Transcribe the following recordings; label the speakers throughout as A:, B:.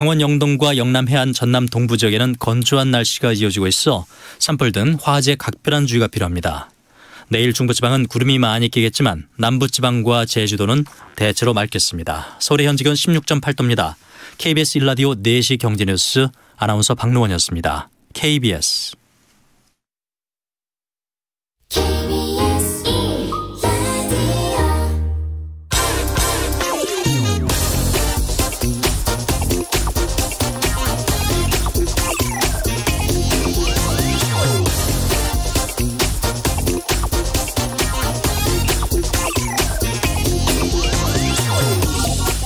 A: 강원 영동과 영남 해안 전남 동부 지역에는 건조한 날씨가 이어지고 있어 산불 등 화재 각별한 주의가 필요합니다. 내일 중부지방은 구름이 많이 끼겠지만 남부지방과 제주도는 대체로 맑겠습니다. 서울의 현지기온 16.8도입니다. KBS 1라디오 4시 경제뉴스 아나운서 박노원이었습니다. KBS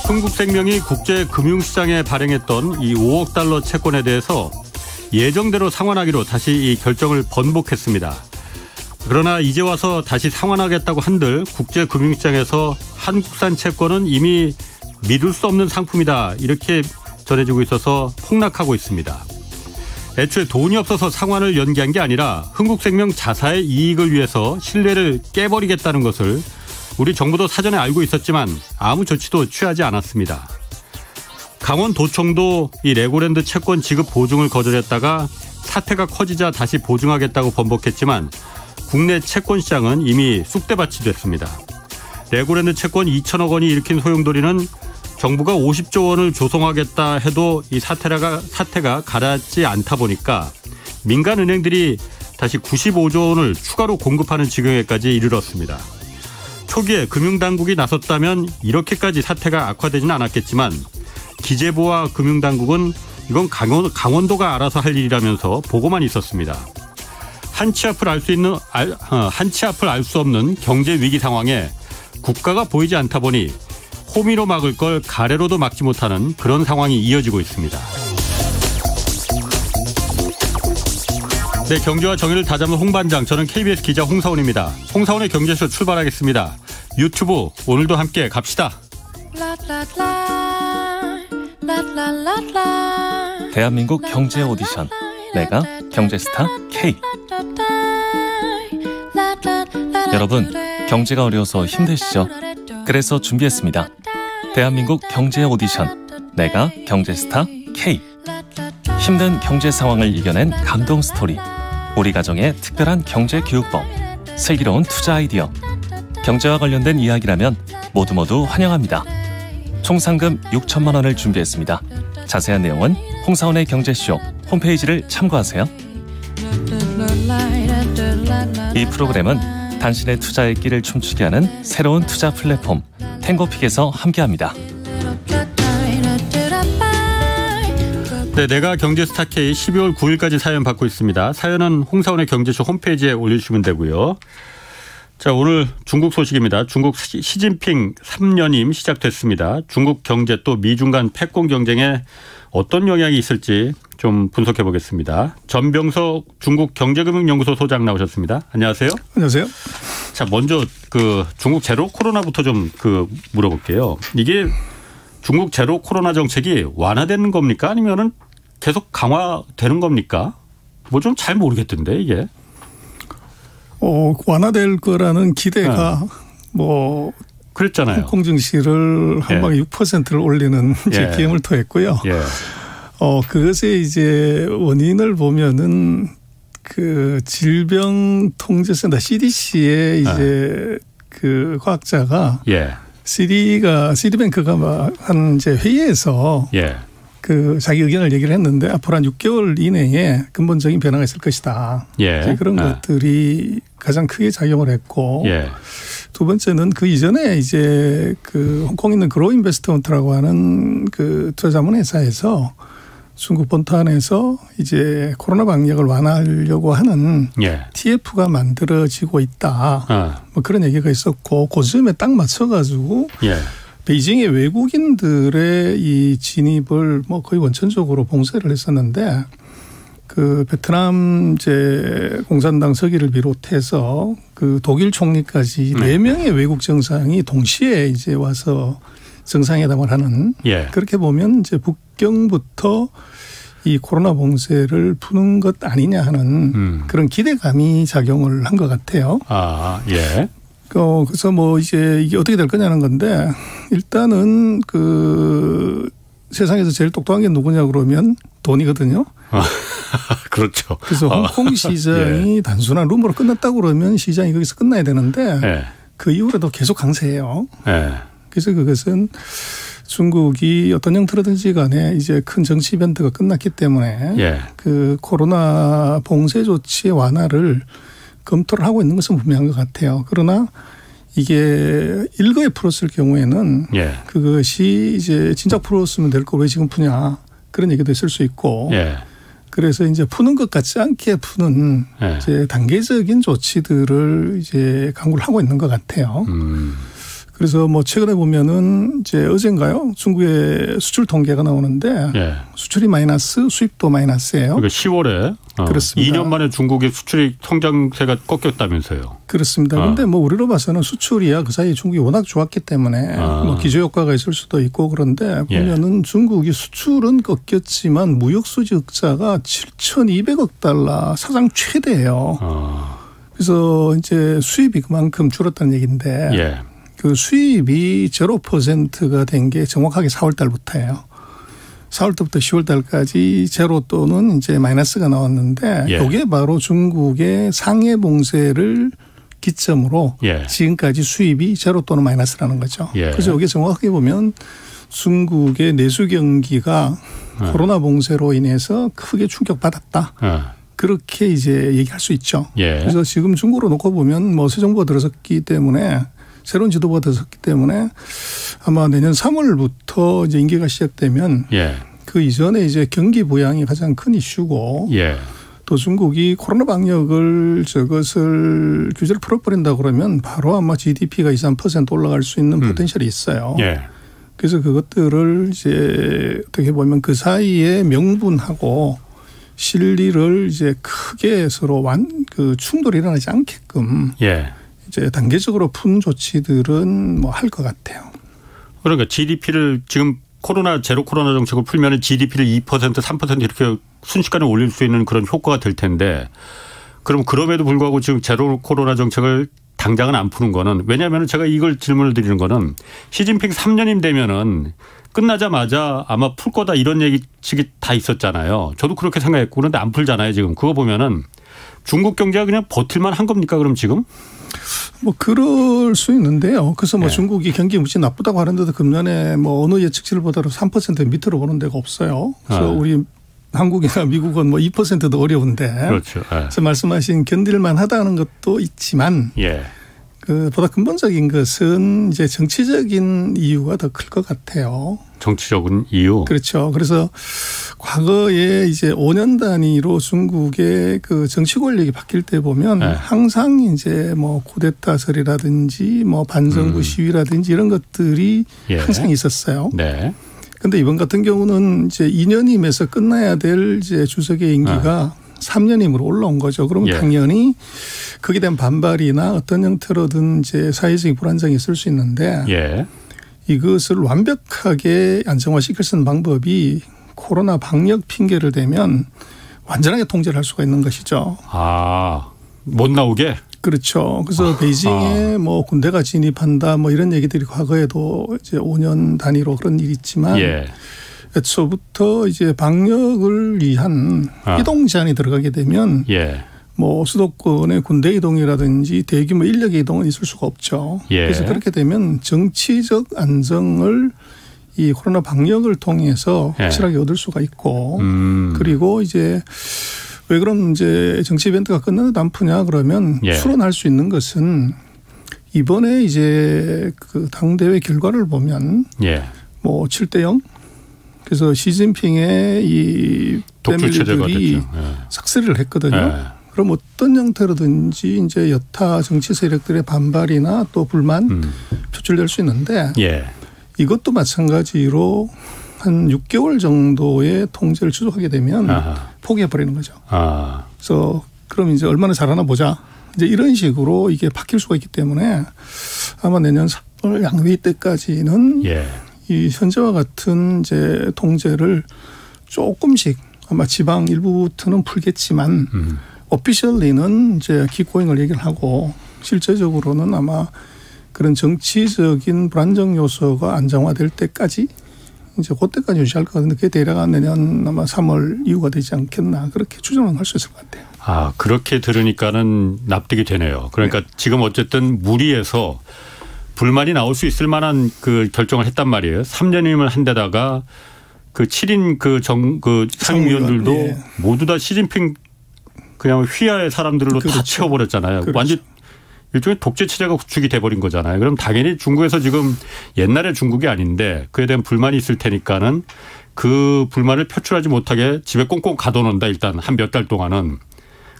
B: 흥국생명이 국제금융시장에 발행했던 이 5억 달러 채권에 대해서 예정대로 상환하기로 다시 이 결정을 번복했습니다. 그러나 이제 와서 다시 상환하겠다고 한들 국제금융시장에서 한국산 채권은 이미 믿을 수 없는 상품이다, 이렇게 전해지고 있어서 폭락하고 있습니다. 애초에 돈이 없어서 상환을 연기한 게 아니라 흥국생명 자사의 이익을 위해서 신뢰를 깨버리겠다는 것을 우리 정부도 사전에 알고 있었지만 아무 조치도 취하지 않았습니다. 강원도청도 이 레고랜드 채권 지급 보증을 거절했다가 사태가 커지자 다시 보증하겠다고 번복했지만 국내 채권 시장은 이미 쑥대밭이 됐습니다. 레고랜드 채권 2천억 원이 일으킨 소용돌이는 정부가 50조 원을 조성하겠다 해도 이 사태가 가라앉지 않다 보니까 민간 은행들이 다시 95조 원을 추가로 공급하는 지경에까지 이르렀습니다. 초기에 금융당국이 나섰다면 이렇게까지 사태가 악화되지는 않았겠지만 기재부와 금융당국은 이건 강원도가 알아서 할 일이라면서 보고만 있었습니다. 한치 앞을 알 수 없는 경제 위기 상황에 국가가 보이지 않다 보니 호미로 막을 걸 가래로도 막지 못하는 그런 상황이 이어지고 있습니다. 네, 경제와 정의를 다잡는 홍반장, 저는 KBS 기자 홍사원입니다. 홍사원의 경제쇼 출발하겠습니다. 유튜브 오늘도 함께 갑시다.
C: 대한민국 경제 오디션, 내가 경제스타 K. 여러분, 경제가 어려워서 힘드시죠? 그래서 준비했습니다. 대한민국 경제 오디션, 내가 경제스타 K. 힘든 경제 상황을 이겨낸 감동 스토리, 우리 가정의 특별한 경제 교육법, 슬기로운 투자 아이디어, 경제와 관련된 이야기라면 모두 환영합니다. 총 상금 6천만 원을 준비했습니다. 자세한 내용은 홍사원의 경제쇼 홈페이지를 참고하세요. 이 프로그램은 당신의 투자의 길을 춤추게 하는 새로운 투자 플랫폼 탱고픽에서 함께합니다.
B: 네, 내가 경제스타 K 12월 9일까지 사연 받고 있습니다. 사연은 홍사원의 경제쇼 홈페이지에 올려주시면 되고요. 자, 오늘 중국 소식입니다. 중국 시진핑 3년임 시작됐습니다. 중국 경제 또 미중 간 패권 경쟁에 어떤 영향이 있을지 좀 분석해 보겠습니다. 전병석 중국 경제금융연구소 소장 나오셨습니다. 안녕하세요.
D: 안녕하세요.
B: 자, 먼저 중국 제로 코로나부터 좀 물어볼게요. 이게 중국 제로 코로나 정책이 완화되는 겁니까? 아니면은 계속 강화되는 겁니까? 뭐 좀 잘 모르겠던데 이게.
D: 완화될 거라는 기대가
B: 그랬잖아요.
D: 홍콩 증시를 한 방에 6%를 올리는 기염을 토했고요. 그것의 이제 원인을 보면은 그 질병통제센터 CDC의 이제 그 과학자가 시디뱅크가 한 이제 회의에서 그 자기 의견을 얘기를 했는데 앞으로 한 6개월 이내에 근본적인 변화가 있을 것이다. 그런 것들이 가장 크게 작용을 했고 두 번째는 그 이전에 이제 그 홍콩에 있는 그로인베스트먼트라고 하는 그 투자자문 회사에서 중국 본토 안에서 이제 코로나 방역을 완화하려고 하는 TF가 만들어지고 있다. 뭐 그런 얘기가 있었고 그 즈음에 딱 맞춰가지고 베이징의 외국인들의 이 진입을 뭐 거의 원천적으로 봉쇄를 했었는데 그 베트남 이제 공산당 서기를 비롯해서 그 독일 총리까지 4명의 외국 정상이 동시에 이제 와서 정상회담을 하는 그렇게 보면 이제 북경부터 이 코로나 봉쇄를 푸는 것 아니냐 하는 그런 기대감이 작용을 한 것 같아요. 그래서 뭐 이제 이게 어떻게 될 거냐는 건데 일단은 그 세상에서 제일 똑똑한 게 누구냐 그러면 돈이거든요.
B: 그렇죠.
D: 그래서 홍콩 시장이 단순한 루머로 끝났다고 그러면 시장이 거기서 끝나야 되는데 그 이후로도 계속 강세해요. 그래서 그것은 중국이 어떤 형태로든지 간에 이제 큰 정치 이벤트가 끝났기 때문에 그 코로나 봉쇄 조치의 완화를 검토를 하고 있는 것은 분명한 것 같아요. 그러나 이게 일거에 풀었을 경우에는 그것이 이제 진작 풀었으면 될 거 왜 지금 푸냐 그런 얘기도 있을 수 있고 그래서 이제 푸는 것 같지 않게 푸는 이제 단계적인 조치들을 이제 강구를 하고 있는 것 같아요. 그래서 뭐 최근에 보면은 이제 어젠가요? 중국의 수출 통계가 나오는데 수출이 마이너스, 수입도 마이너스예요.
B: 그러니까 10월에
D: 그렇습니다.
B: 2년 만에 중국의 수출이 성장세가 꺾였다면서요.
D: 그렇습니다. 그런데 뭐 우리로 봐서는 수출이야 그 사이에 중국이 워낙 좋았기 때문에 뭐 기저 효과가 있을 수도 있고 그런데 보면은 중국이 수출은 꺾였지만 무역 수지 흑자가 7,200억 달러 사상 최대예요. 그래서 이제 수입이 그만큼 줄었다는 얘기인데. 그 수입이 0%가 된 게 정확하게 4월 달부터예요. 4월 달부터 10월 달까지 제로 또는 이제 마이너스가 나왔는데 이게 바로 중국의 상해 봉쇄를 기점으로 지금까지 수입이 제로 또는 마이너스라는 거죠. 그래서 이게 정확하게 보면 중국의 내수 경기가 코로나 봉쇄로 인해서 크게 충격받았다. 그렇게 이제 얘기할 수 있죠. 그래서 지금 중국으로 놓고 보면 뭐 새 정부가 들어섰기 때문에 새로운 지도부가 들어섰기 때문에 아마 내년 3월부터 이제 임기가 시작되면 그 이전에 이제 경기 부양이 가장 큰 이슈고 또 중국이 코로나 방역을 저것을 규제를 풀어버린다 그러면 바로 아마 GDP가 2, 3% 올라갈 수 있는 포텐셜이 있어요. 그래서 그것들을 이제 어떻게 보면 그 사이에 명분하고 실리를 이제 크게 서로 그 충돌이 일어나지 않게끔 이제 단계적으로 푼 조치들은 뭐 할 것 같아요.
B: 그러니까 GDP를 지금 제로 코로나 정책을 풀면 GDP를 2%, 3% 이렇게 순식간에 올릴 수 있는 그런 효과가 될 텐데 그럼 그럼에도 불구하고 지금 제로 코로나 정책을 당장은 안 푸는 거는 왜냐하면 제가 이걸 질문을 드리는 거는 시진핑 3년임 되면은 끝나자마자 아마 풀 거다 이런 얘기측이 다 있었잖아요. 저도 그렇게 생각했고 그런데 안 풀잖아요 지금. 그거 보면은 중국 경제가 그냥 버틸만 한 겁니까 그럼 지금?
D: 뭐 그럴 수 있는데요. 그래서 뭐 중국이 경기 무지 나쁘다고 하는데도 금년에 뭐 어느 예측치를보다도 3% 밑으로 보는 데가 없어요. 그래서 우리 한국이나 미국은 뭐 2%도 어려운데. 그렇죠. 그래서 말씀하신 견딜만 하다는 것도 있지만 그보다 근본적인 것은 이제 정치적인 이유가 더 클 것 같아요.
B: 정치적인 이유.
D: 그렇죠. 그래서 과거에 이제 5년 단위로 중국의 그 정치 권력이 바뀔 때 보면 항상 이제 뭐 쿠데타설이라든지 뭐 반정부 시위라든지 이런 것들이 항상 있었어요. 그런데 이번 같은 경우는 이제 2년임에서 끝나야 될 이제 주석의 임기가 3년임으로 올라온 거죠. 그러면 당연히 거기에 대한 반발이나 어떤 형태로든 이제 사회적인 불안정이 있을 수 있는데 이것을 완벽하게 안정화시킬 수 있는 방법이 코로나 방역 핑계를 대면 완전하게 통제를 할 수가 있는 것이죠.
B: 못 나오게?
D: 그렇죠. 그래서 베이징에 뭐 군대가 진입한다 뭐 이런 얘기들이 과거에도 이제 5년 단위로 그런 일이 있지만 애초부터 이제 방역을 위한 이동 제한이 들어가게 되면 뭐 수도권의 군대 이동이라든지 대규모 인력의 이동은 있을 수가 없죠. 그래서 그렇게 되면 정치적 안정을 이 코로나 방역을 통해서 확실하게 얻을 수가 있고 그리고 이제 왜 그럼 이제 정치 이벤트가 끝나도 안 푸냐 그러면 추론할 수 있는 것은 이번에 이제 그 당대회 결과를 보면 뭐 7대0 그래서 시진핑의 이 패밀리들이 삭세를 했거든요. 그럼 어떤 형태로든지 이제 여타 정치 세력들의 반발이나 또 불만 표출될 수 있는데 이것도 마찬가지로 한 6개월 정도의 통제를 추적하게 되면 포기해버리는 거죠. 그래서 그럼 이제 얼마나 잘하나 보자. 이제 이런 식으로 이게 바뀔 수가 있기 때문에 아마 내년 3월 양회의 때까지는 이 현재와 같은 이제 통제를 조금씩 아마 지방 일부부터는 풀겠지만 오피셜리는 이제 킥고잉을 얘기를 하고 실제적으로는 아마 그런 정치적인 불안정 요소가 안정화될 때까지 이제 그때까지 유지할 것 같은데 그게 대략 내년 아마 3월 이후가 되지 않겠나 그렇게 추정은 할 수 있을 것 같아요.
B: 아, 그렇게 들으니까는 납득이 되네요. 그러니까 네. 지금 어쨌든 무리해서 불만이 나올 수 있을 만한 그 결정을 했단 말이에요. 3년임을 한 데다가 그 7인 그 상임위원들도 네. 모두 다 시진핑 그냥 휘하의 사람들로 그렇죠. 다 채워버렸잖아요. 그렇죠. 완전 일종의 독재 체제가 구축이 돼버린 거잖아요. 그럼 당연히 중국에서 지금 옛날의 중국이 아닌데 그에 대한 불만이 있을 테니까는 그 불만을 표출하지 못하게 집에 꽁꽁 가둬놓는다 일단 한 몇 달 동안은.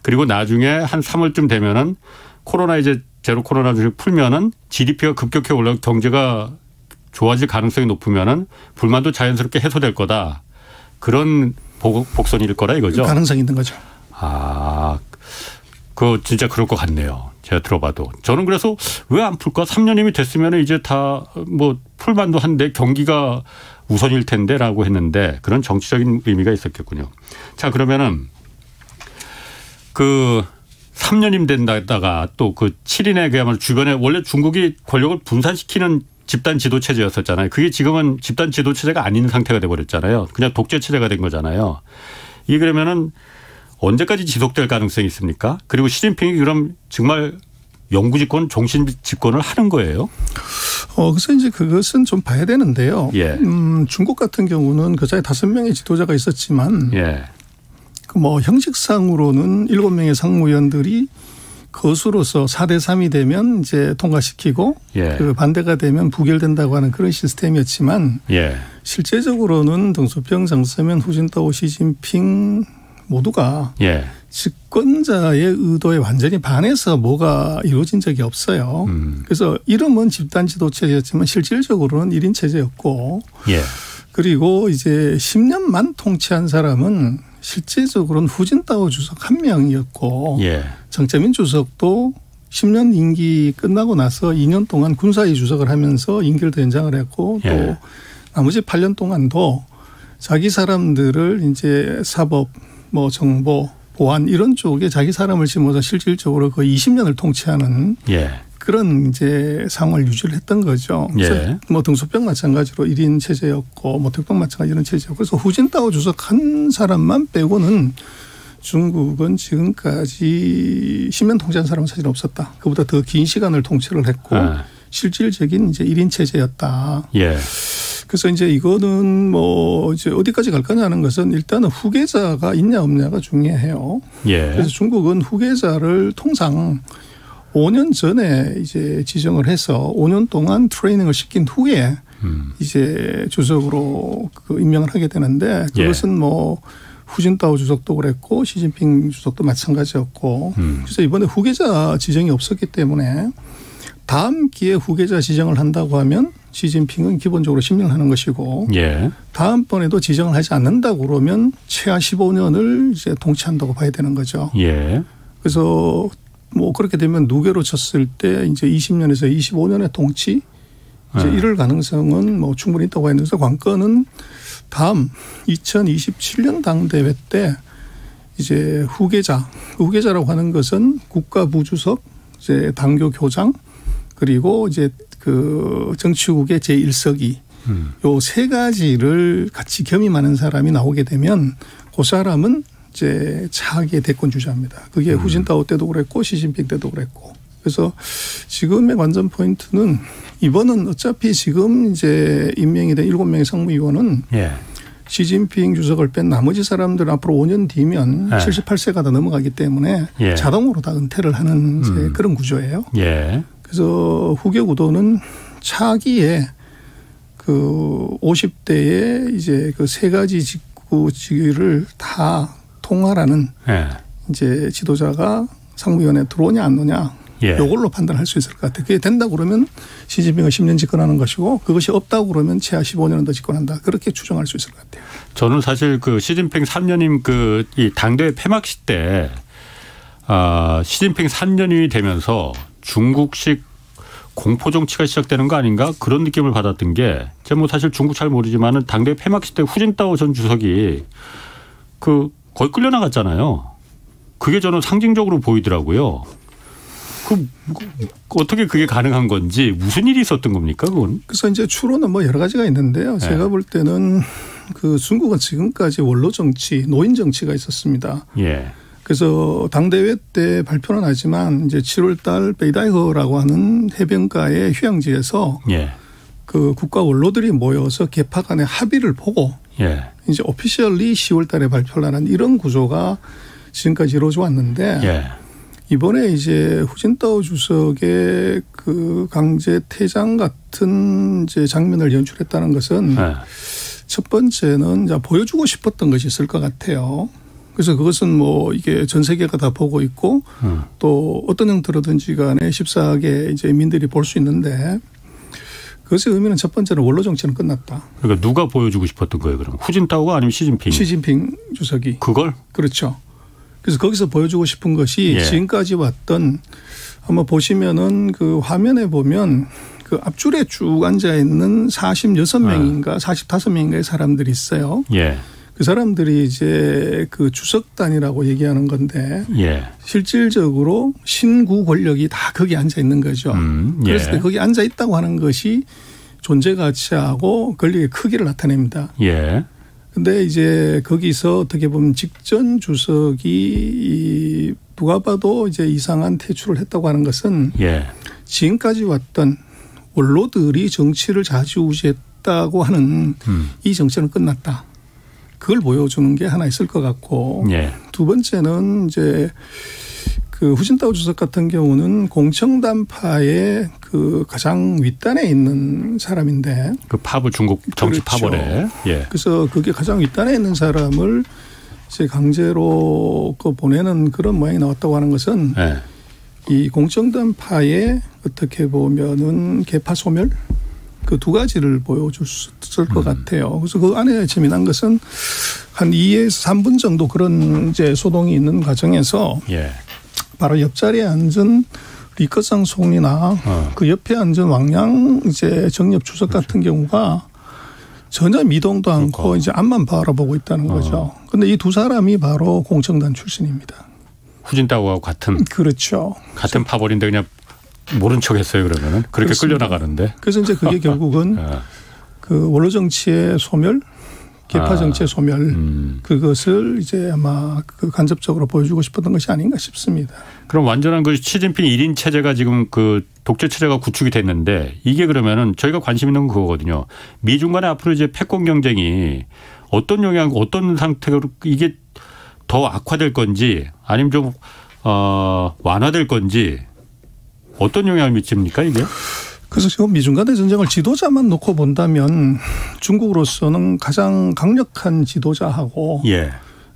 B: 그리고 나중에 한 3월쯤 되면은 코로나 이제 제로 코로나를 풀면은 GDP가 급격히 올라가고 경제가 좋아질 가능성이 높으면은 불만도 자연스럽게 해소될 거다. 그런 복선일 거라 이거죠.
D: 가능성이 있는 거죠.
B: 아, 그거 진짜 그럴 것 같네요. 제가 들어봐도. 저는 그래서 왜 안 풀까? 3년이면 됐으면 이제 다 뭐 풀만도 한데 경기가 우선일 텐데라고 했는데 그런 정치적인 의미가 있었겠군요. 자, 그러면은 그 3년임 된다다가 또 그 7인의 그야말로 주변에 원래 중국이 권력을 분산시키는 집단 지도 체제였었잖아요. 그게 지금은 집단 지도 체제가 아닌 상태가 돼버렸잖아요. 그냥 독재 체제가 된 거잖아요. 이게 그러면은 언제까지 지속될 가능성이 있습니까? 그리고 시진핑이 그럼 정말 영구 집권, 종신 집권을 하는 거예요?
D: 그래서 이제 그것은 좀 봐야 되는데요.
B: 예.
D: 중국 같은 경우는 그 사이 5명의 지도자가 있었지만,
B: 예.
D: 뭐 형식상으로는 7명의 상무위원들이 거수로서 4대 3이 되면 이제 통과시키고,
B: 예.
D: 그 반대가 되면 부결된다고 하는 그런 시스템이었지만,
B: 예.
D: 실제적으로는 등소평, 장서면, 후진타오, 시진핑 모두가
B: 예.
D: 집권자의 의도에 완전히 반해서 뭐가 이루어진 적이 없어요. 그래서 이름은 집단 지도 체제였지만 실질적으로는 1인 체제였고
B: 예.
D: 그리고 이제 10년만 통치한 사람은 실제적으로는 후진타오 주석 1명이었고
B: 예.
D: 장쩌민 주석도 10년 임기 끝나고 나서 2년 동안 군사위 주석을 하면서 임기를 더 연장을 했고 또
B: 예.
D: 나머지 8년 동안도 자기 사람들을 이제 사법 뭐 정보, 보안 이런 쪽에 자기 사람을 심어서 실질적으로 거의 20년을 통치하는
B: 예.
D: 그런 이제 상황을 유지를 했던 거죠. 그래서
B: 예.
D: 뭐 등소평 마찬가지로 1인 체제였고 뭐 특평 마찬가지 이런 체제였고 그래서 후진타오 주석 한 사람만 빼고는 중국은 지금까지 10년 통치한 사람은 사실 없었다. 그보다 더 긴 시간을 통치를 했고 실질적인 이제 1인 체제였다.
B: 예.
D: 그래서 이제 이거는 뭐 이제 어디까지 갈 거냐는 것은 일단은 후계자가 있냐 없냐가 중요해요.
B: 예.
D: 그래서 중국은 후계자를 통상 5년 전에 이제 지정을 해서 5년 동안 트레이닝을 시킨 후에 이제 주석으로 그 임명을 하게 되는데 그것은 예. 뭐 후진타오 주석도 그랬고 시진핑 주석도 마찬가지였고 그래서 이번에 후계자 지정이 없었기 때문에 다음 기회에 후계자 지정을 한다고 하면 시진핑은 기본적으로 10년 하는 것이고
B: 예. 다음번에도
D: 지정을 하지 않는다고 그러면 최하 15년을 이제 통치한다고 봐야 되는 거죠.
B: 예.
D: 그래서 뭐 그렇게 되면 누계로 쳤을 때 이제 20년에서 25년의 통치 이제 이럴 가능성은 뭐 충분히 있다고 했는데 관건은 다음 2027년 당대회 때 이제 후계자라고 하는 것은 국가부주석, 이제 당교 교장 그리고 이제 그 정치국의 제1서기 요 세 가지를 같이 겸임하는 사람이 나오게 되면 그 사람은 이제 차기의 대권 주자입니다. 그게 후진타오 때도 그랬고 시진핑 때도 그랬고. 그래서 지금의 관전 포인트는 이번은 어차피 지금 이제 임명이 된 7명의 상무위원은
B: 예.
D: 시진핑 주석을 뺀 나머지 사람들은 앞으로 5년 뒤면 78세가 다 넘어가기 때문에
B: 예.
D: 자동으로 다 은퇴를 하는 이제 그런 구조예요.
B: 예.
D: 그래서 후계 구도는 차기에 그 50대에 이제 그 세 가지 직위를 다 통할하는 이제 지도자가 상무위원회에 들어오냐 안 오냐 이걸로 판단할 수 있을 것 같아요. 그게 된다고 그러면 시진핑은 10년 집권하는 것이고 그것이 없다고 그러면 최하 15년은 더 집권한다. 그렇게 추정할 수 있을 것 같아요.
B: 저는 사실 그 시진핑 3년임 그 이 당대회 폐막식 때 시진핑 3년이 되면서 중국식 공포 정치가 시작되는 거 아닌가 그런 느낌을 받았던 게 제가 뭐 사실 중국 잘 모르지만은 당대회 폐막식 때 후진타오 전 주석이 그 거의 끌려나갔잖아요. 그게 저는 상징적으로 보이더라고요. 어떻게 그게 가능한 건지 무슨 일이 있었던 겁니까, 그건?
D: 그래서 이제 추론은 뭐 여러 가지가 있는데요. 제가 볼 때는 그 중국은 지금까지 원로 정치, 노인 정치가 있었습니다.
B: 예.
D: 그래서 당대회 때 발표는 하지만 이제 7월 달 베이다이허라고 하는 해변가의 휴양지에서 그 국가 원로들이 모여서 개파 간의 합의를 보고 이제 오피셜리 10월 달에 발표를 하는 이런 구조가 지금까지 이루어져 왔는데 이번에 이제 후진타오 주석의 그 강제 퇴장 같은 이제 장면을 연출했다는 것은 첫 번째는 이제 보여주고 싶었던 것이 있을 것 같아요. 그래서 그것은 뭐 이게 전 세계가 다 보고 있고 또 어떤 형태로든지 간에 십사하게 이제 민들이 볼 수 있는데 그것의 의미는 첫 번째는 원로 정치는 끝났다.
B: 그러니까 누가 보여주고 싶었던 거예요, 그럼? 후진타오가 아니면 시진핑?
D: 시진핑 주석이.
B: 그걸?
D: 그렇죠. 그래서 거기서 보여주고 싶은 것이 지금까지 왔던 아마 보시면은 그 화면에 보면 그 앞줄에 쭉 앉아 있는 46명인가 45명인가의 사람들이 있어요. 그 사람들이 이제 그 주석단이라고 얘기하는 건데 실질적으로 신구 권력이 다 거기 앉아 있는 거죠. 그래서 거기 앉아 있다고 하는 것이 존재 가치하고 권력의 크기를 나타냅니다. 근데 이제 거기서 어떻게 보면 직전 주석이 누가 봐도 이제 이상한 퇴출을 했다고 하는 것은 지금까지 왔던 원로들이 정치를 좌지우지했다고 하는 이 정치는 끝났다. 그걸 보여주는 게 하나 있을 것 같고 두 번째는 이제 그 후진타오 주석 같은 경우는 공청단파의 그 가장 윗단에 있는 사람인데
B: 그 파벌 중국 정치 파벌에
D: 그래서 그게 가장 윗단에 있는 사람을 이제 강제로 그 보내는 그런 모양이 나왔다고 하는 것은 이 공청단파의 어떻게 보면은 개파 소멸 그 두 가지를 보여줄 수 있을 것 같아요. 그래서 그 안에 재미난 것은 한 2에서 3분 정도 그런 이제 소동이 있는 과정에서 바로 옆자리에 앉은 리커상 총리나 그 옆에 앉은 왕양 이제 정엽 주석 같은 경우가 전혀 미동도 않고 이제 앞만 바라보고 있다는 거죠. 그런데 이 두 사람이 바로 공청단 출신입니다.
B: 후진타오와 같은.
D: 그렇죠.
B: 같은 파벌인데 그냥 모른 척했어요, 그러면은. 그렇게
D: 그렇습니다.
B: 끌려나가는데.
D: 그래서 이제 그게 결국은 그 원로 정치의 소멸, 개파 정치의 소멸 그것을 이제 아마 그 간접적으로 보여주고 싶었던 것이 아닌가 싶습니다.
B: 그럼 완전한 그 시진핑 1인 체제가 지금 그 독재 체제가 구축이 됐는데 이게 그러면은 저희가 관심 있는 건 그거거든요. 미중 간의 앞으로 이제 패권 경쟁이 어떤 영향, 어떤 상태로 이게 더 악화될 건지 아니면 좀 완화될 건지 어떤 영향을 미칩니까 이게?
D: 그래서 지금 미중 간의 전쟁을 지도자만 놓고 본다면 중국으로서는 가장 강력한 지도자하고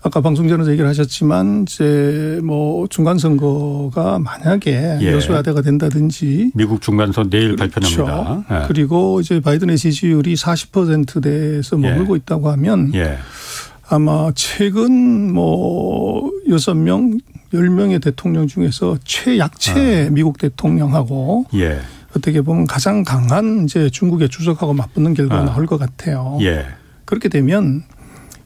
D: 아까 방송 전에도 얘기를 하셨지만 이제 뭐 중간 선거가 만약에 여수야대가 된다든지
B: 미국 중간 선거 내일
D: 그렇죠.
B: 발표합니다.
D: 그리고 이제 바이든의 지지율이 40%대에서 머물고 있다고 하면 아마 최근 뭐 6명, 10명의 대통령 중에서 최약체 미국 대통령하고 어떻게 보면 가장 강한 이제 중국의 주석하고 맞붙는 결과가 나올 것 같아요. 그렇게 되면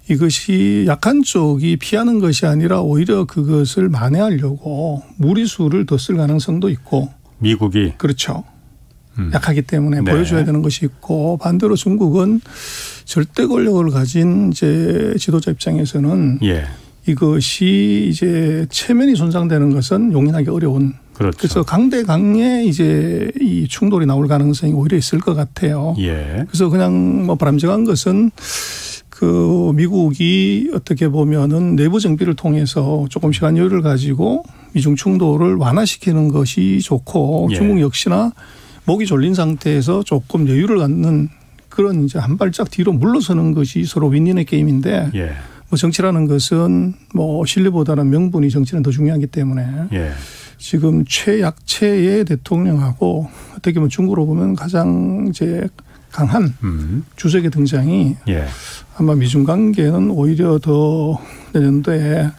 D: 이것이 약한 쪽이 피하는 것이 아니라 오히려 그것을 만회하려고 무리수를 더 쓸 가능성도 있고.
B: 미국이.
D: 그렇죠. 약하기 때문에 보여줘야 되는 것이 있고 반대로 중국은 절대 권력을 가진 이제 지도자 입장에서는 이것이 이제 체면이 손상되는 것은 용인하기 어려운.
B: 그렇죠.
D: 그래서 강대강의 이제 이 충돌이 나올 가능성이 오히려 있을 것 같아요. 그래서 그냥 뭐 바람직한 것은 그 미국이 어떻게 보면은 내부 정비를 통해서 조금 시간 여유를 가지고 미중 충돌을 완화시키는 것이 좋고 중국 역시나 목이 졸린 상태에서 조금 여유를 갖는 그런 이제 한 발짝 뒤로 물러서는 것이 서로 윈윈의 게임인데 뭐 정치라는 것은 뭐 실리보다는 명분이 정치는 더 중요하기 때문에 지금 최약체의 대통령하고 어떻게 보면 중국으로 보면 가장 이제 강한 주석의 등장이 아마 미중 관계는 오히려 더 내년도에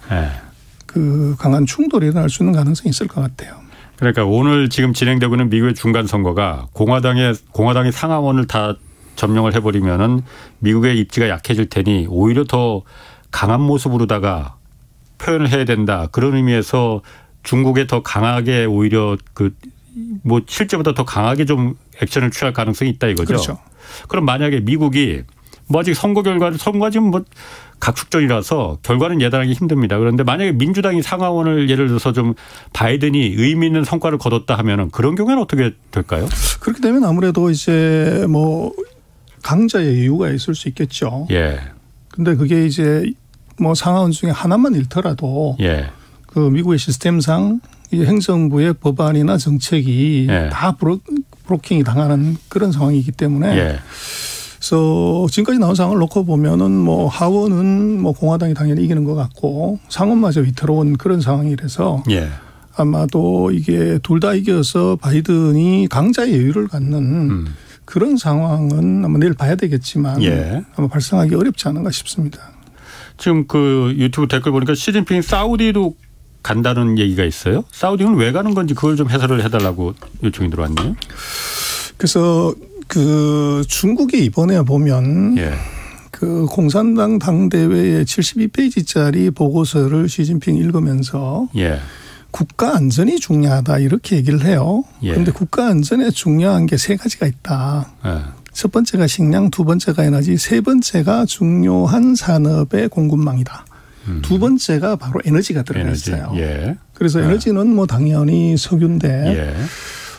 D: 그 강한 충돌이 일어날 수 있는 가능성이 있을 것 같아요.
B: 그러니까 오늘 지금 진행되고 있는 미국의 중간 선거가 공화당의 상하원을 다 점령을 해버리면은 미국의 입지가 약해질 테니 오히려 더 강한 모습으로다가 표현을 해야 된다. 그런 의미에서 중국에 더 강하게 오히려 뭐 실제보다 더 강하게 좀 액션을 취할 가능성이 있다 이거죠.
D: 그렇죠.
B: 그럼 만약에 미국이 뭐 아직 선거가 지금 뭐 각축전이라서 결과는 예단하기 힘듭니다. 그런데 만약에 민주당이 상하원을 예를 들어서 좀 바이든이 의미 있는 성과를 거뒀다 하면은 그런 경우에는 어떻게 될까요?
D: 그렇게 되면 아무래도 이제 뭐 강자의 이유가 있을 수 있겠죠.
B: 예.
D: 근데 그게 이제 뭐 상하원 중에 하나만 잃더라도
B: 예.
D: 그 미국의 시스템상 이 행정부의 법안이나 정책이
B: 예.
D: 다 브로킹이 당하는 그런 상황이기 때문에
B: 예.
D: 그래서 지금까지 나온 상황을 놓고 보면은 뭐 하원은 뭐 공화당이 당연히 이기는 것 같고 상원마저 위태로운 그런 상황이라서
B: 예.
D: 아마도 이게 둘 다 이겨서 바이든이 강자의 여유를 갖는 그런 상황은 아마 내일 봐야 되겠지만
B: 예.
D: 아마 발생하기 어렵지 않은가 싶습니다.
B: 지금 그 유튜브 댓글 보니까 시진핑이 사우디도 간다는 얘기가 있어요. 사우디는 왜 가는 건지 그걸 좀 해설을 해달라고 요청이 들어왔네요.
D: 그래서 그 중국이 이번에 보면
B: 예.
D: 그 공산당 당대회의 72페이지짜리 보고서를 시진핑이 읽으면서
B: 예.
D: 국가 안전이 중요하다 이렇게 얘기를 해요. 그런데
B: 예.
D: 국가 안전에 중요한 게 세 가지가 있다.
B: 예.
D: 첫 번째가 식량, 두 번째가 에너지, 세 번째가 중요한 산업의 공급망이다. 두 번째가 바로 에너지가 들어가 있어요.
B: 예.
D: 그래서 에너지는 뭐 당연히 석유인데
B: 예.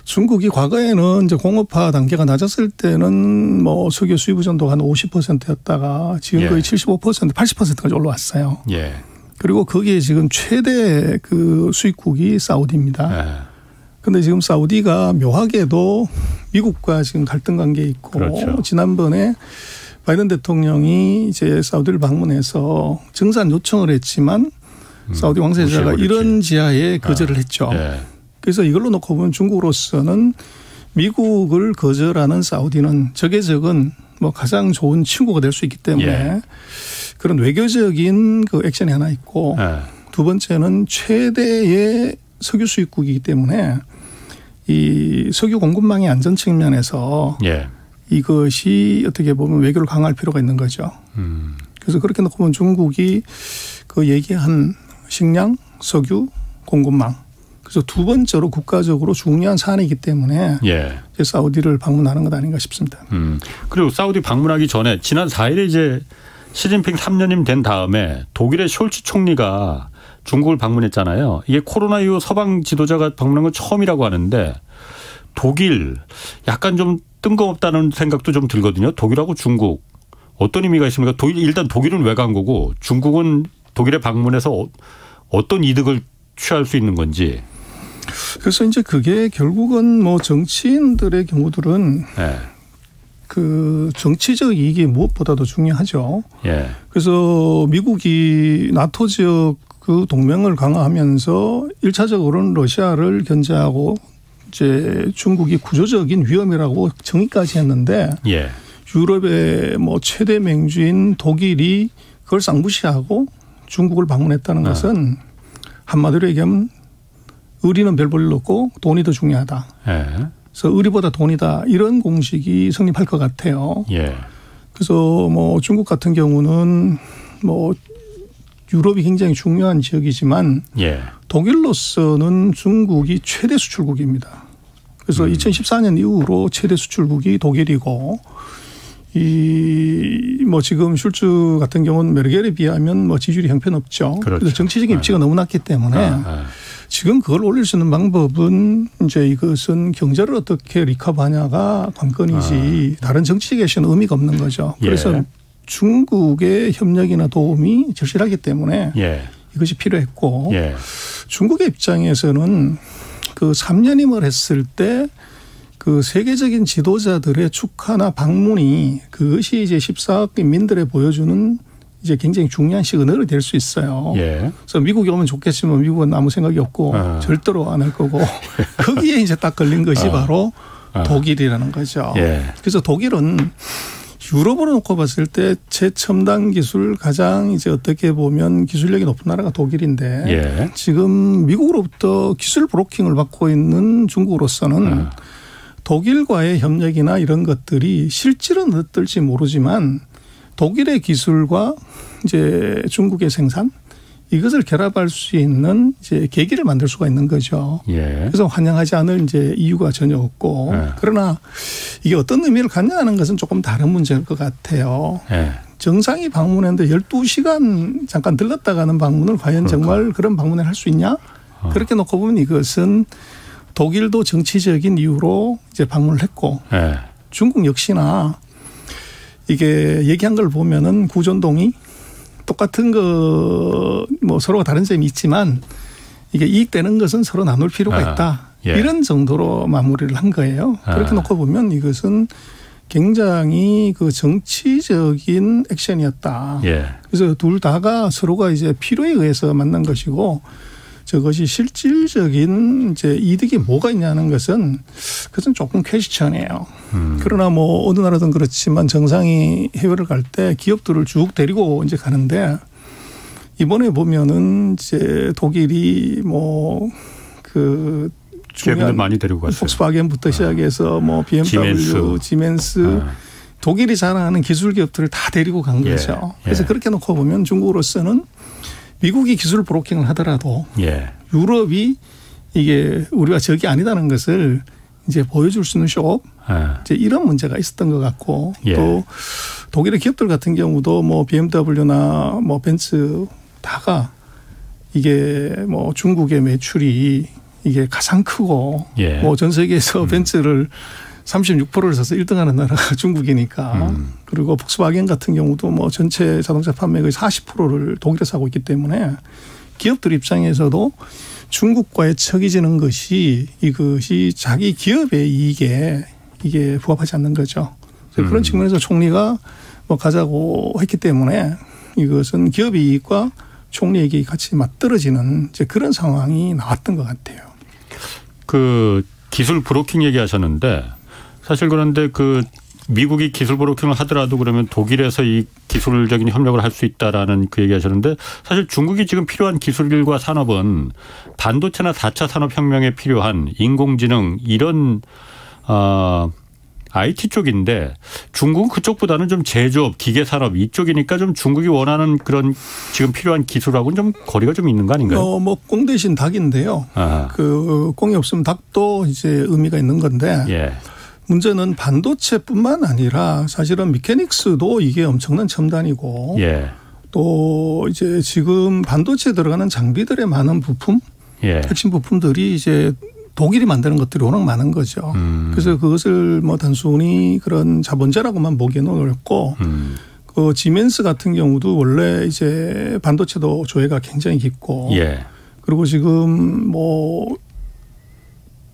D: 중국이 과거에는 이제 공업화 단계가 낮았을 때는 뭐 석유 수입 의존도가 한 50%였다가 지금 거의 75%, 80%까지 올라왔어요.
B: 예.
D: 그리고 거기에 지금 최대 그 수입국이 사우디입니다. 그런데 지금 사우디가 묘하게도 미국과 지금 갈등 관계에 있고
B: 그렇죠.
D: 지난번에 바이든 대통령이 이제 사우디를 방문해서 증산 요청을 했지만 사우디 왕세자가 이런 지하에 거절을 했죠.
B: 예.
D: 그래서 이걸로 놓고 보면 중국으로서는 미국을 거절하는 사우디는 적외적은 뭐 가장 좋은 친구가 될 수 있기 때문에
B: 예.
D: 그런 외교적인 그 액션이 하나 있고 두 번째는 최대의 석유 수입국이기 때문에 이 석유 공급망의 안전 측면에서
B: 예.
D: 이것이 어떻게 보면 외교를 강화할 필요가 있는 거죠. 그래서 그렇게 놓고 보면 중국이 그 얘기한 식량, 석유, 공급망. 그래서 두 번째로 국가적으로 중요한 사안이기 때문에
B: 예.
D: 이제 사우디를 방문하는 것 아닌가 싶습니다.
B: 그리고 사우디 방문하기 전에 지난 4일에 이제 시진핑 3년임 된 다음에 독일의 숄츠 총리가 중국을 방문했잖아요. 이게 코로나 이후 서방 지도자가 방문한 건 처음이라고 하는데 독일 약간 좀 뜬금없다는 생각도 좀 들거든요. 독일하고 중국 어떤 의미가 있습니까? 일단 독일은 왜 간 거고 중국은 독일에 방문해서 어떤 이득을 취할 수 있는 건지.
D: 그래서 이제 그게 결국은 뭐 정치인들의 경우들은
B: 예.
D: 그 정치적 이익이 무엇보다도 중요하죠.
B: 예.
D: 그래서 미국이 나토 지역 그 동맹을 강화하면서 1차적으로는 러시아를 견제하고 이제 중국이 구조적인 위험이라고 정의까지 했는데
B: 예.
D: 유럽의 뭐 최대 맹주인 독일이 그걸 쌍무시하고 중국을 방문했다는 것은 한마디로 얘기하면 의리는 별 볼 일 없고 돈이 더 중요하다.
B: 예.
D: 그래서 의리보다 돈이다. 이런 공식이 성립할 것 같아요.
B: 예.
D: 그래서 뭐 중국 같은 경우는 뭐 유럽이 굉장히 중요한 지역이지만
B: 예.
D: 독일로서는 중국이 최대 수출국입니다. 그래서 2014년 이후로 최대 수출국이 독일이고 이 뭐 지금 슐츠 같은 경우는 메르켈에 비하면 뭐 지지율이 형편없죠.
B: 그렇죠.
D: 그래서 정치적인 입지가 너무 낮기 때문에 지금 그걸 올릴 수 있는 방법은 이제 이것은 경제를 어떻게 리커버하냐가 관건이지 다른 정치적 액션은 의미가 없는 거죠. 그래서
B: 예.
D: 중국의 협력이나 도움이 절실하기 때문에
B: 예.
D: 이것이 필요했고
B: 예. 중국의
D: 입장에서는 그 3년임을 했을 때 그 세계적인 지도자들의 축하나 방문이 그것이 이제 14억 인민들에 보여주는 이제 굉장히 중요한 시그널이 될 수 있어요.
B: 예.
D: 그래서 미국이 오면 좋겠지만 미국은 아무 생각이 없고 절대로 안 할 거고 거기에 이제 딱 걸린 것이 바로 독일이라는 거죠.
B: 예.
D: 그래서 독일은 유럽으로 놓고 봤을 때 최첨단 기술 가장 이제 어떻게 보면 기술력이 높은 나라가 독일인데
B: 예.
D: 지금 미국으로부터 기술 브로킹을 받고 있는 중국으로서는 독일과의 협력이나 이런 것들이 실질은 어떨지 모르지만 독일의 기술과 이제 중국의 생산 이것을 결합할 수 있는 이제 계기를 만들 수가 있는 거죠.
B: 예.
D: 그래서 환영하지 않을 이제 이유가 전혀 없고
B: 예.
D: 그러나 이게 어떤 의미를 갖냐는 것은 조금 다른 문제일 것 같아요.
B: 예.
D: 정상이 방문했는데 12시간 잠깐 들렀다 가는 방문을 과연 정말 그런 방문을 할 수 있냐? 그렇게 놓고 보면 이것은 독일도 정치적인 이유로 이제 방문을 했고
B: 예. 중국
D: 역시나 이게 얘기한 걸 보면은 구전동이 똑같은 거 뭐 서로가 다른 점이 있지만 이게 이익되는 것은 서로 나눌 필요가 있다.
B: 예.
D: 이런 정도로 마무리를 한 거예요. 그렇게 놓고 보면 이것은 굉장히 그 정치적인 액션이었다.
B: 예.
D: 그래서 둘 다가 서로가 이제 필요에 의해서 만난 것이고 저것이 실질적인 이제 이득이 뭐가 있냐는 것은 그것은 조금 퀘스천이에요. 그러나 뭐 어느 나라든 그렇지만 정상이 해외를 갈 때 기업들을 쭉 데리고 이제 가는데 이번에 보면은 이제 독일이 뭐 그
B: 기업들 많이 데리고 갔어요.
D: 폭스바겐부터 시작해서 뭐 BMW, 지멘스 독일이 자랑하는 기술 기업들을 다 데리고 간 거죠. 그래서 그렇게 놓고 보면 중국으로서는 미국이 기술 브로킹을 하더라도 유럽이 이게 우리가 적이 아니다는 것을 이제 보여줄 수 있는 쇼업 이제 이런 문제가 있었던 것 같고 또 독일의 기업들 같은 경우도 뭐 BMW나 뭐 벤츠 다가 이게 뭐 중국의 매출이 이게 가장 크고 뭐 전 세계에서 벤츠를 36%를 사서 1등하는 나라가 중국이니까 그리고 폭스바겐 같은 경우도 뭐 전체 자동차 판매의 40%를 독일에서 하고 있기 때문에 기업들 입장에서도 중국과의 척이 지는 것이 이것이 자기 기업의 이익에 이게 부합하지 않는 거죠. 그런 측면에서 총리가 뭐 가자고 했기 때문에 이것은 기업의 이익과 총리의 이익이 같이 맞떨어지는 이제 그런 상황이 나왔던 것 같아요.
B: 그 기술 브로킹 얘기하셨는데 사실 그런데 그 미국이 기술 브로킹을 하더라도 그러면 독일에서 이 기술적인 협력을 할 수 있다라는 그 얘기하셨는데 사실 중국이 지금 필요한 기술과 산업은 반도체나 4차 산업혁명에 필요한 인공지능 이런 IT 쪽인데 중국은 그쪽보다는 좀 제조업, 기계산업 이쪽이니까 좀 중국이 원하는 그런 지금 필요한 기술하고는 좀 거리가 좀 있는 거 아닌가요?
D: 뭐 꽁 대신 닭인데요. 그 꽁이 없으면 닭도 이제 의미가 있는 건데 문제는 반도체뿐만 아니라 사실은 미케닉스도 이게 엄청난 첨단이고 또 이제 지금 반도체에 들어가는 장비들의 많은 부품, 핵심 부품들이 이제 독일이 만드는 것들이 워낙 많은 거죠. 그래서 그것을 뭐 단순히 그런 자본재라고만 보기에는 어렵고 그 지멘스 같은 경우도 원래 이제 반도체도 조예가 굉장히 깊고 그리고 지금 뭐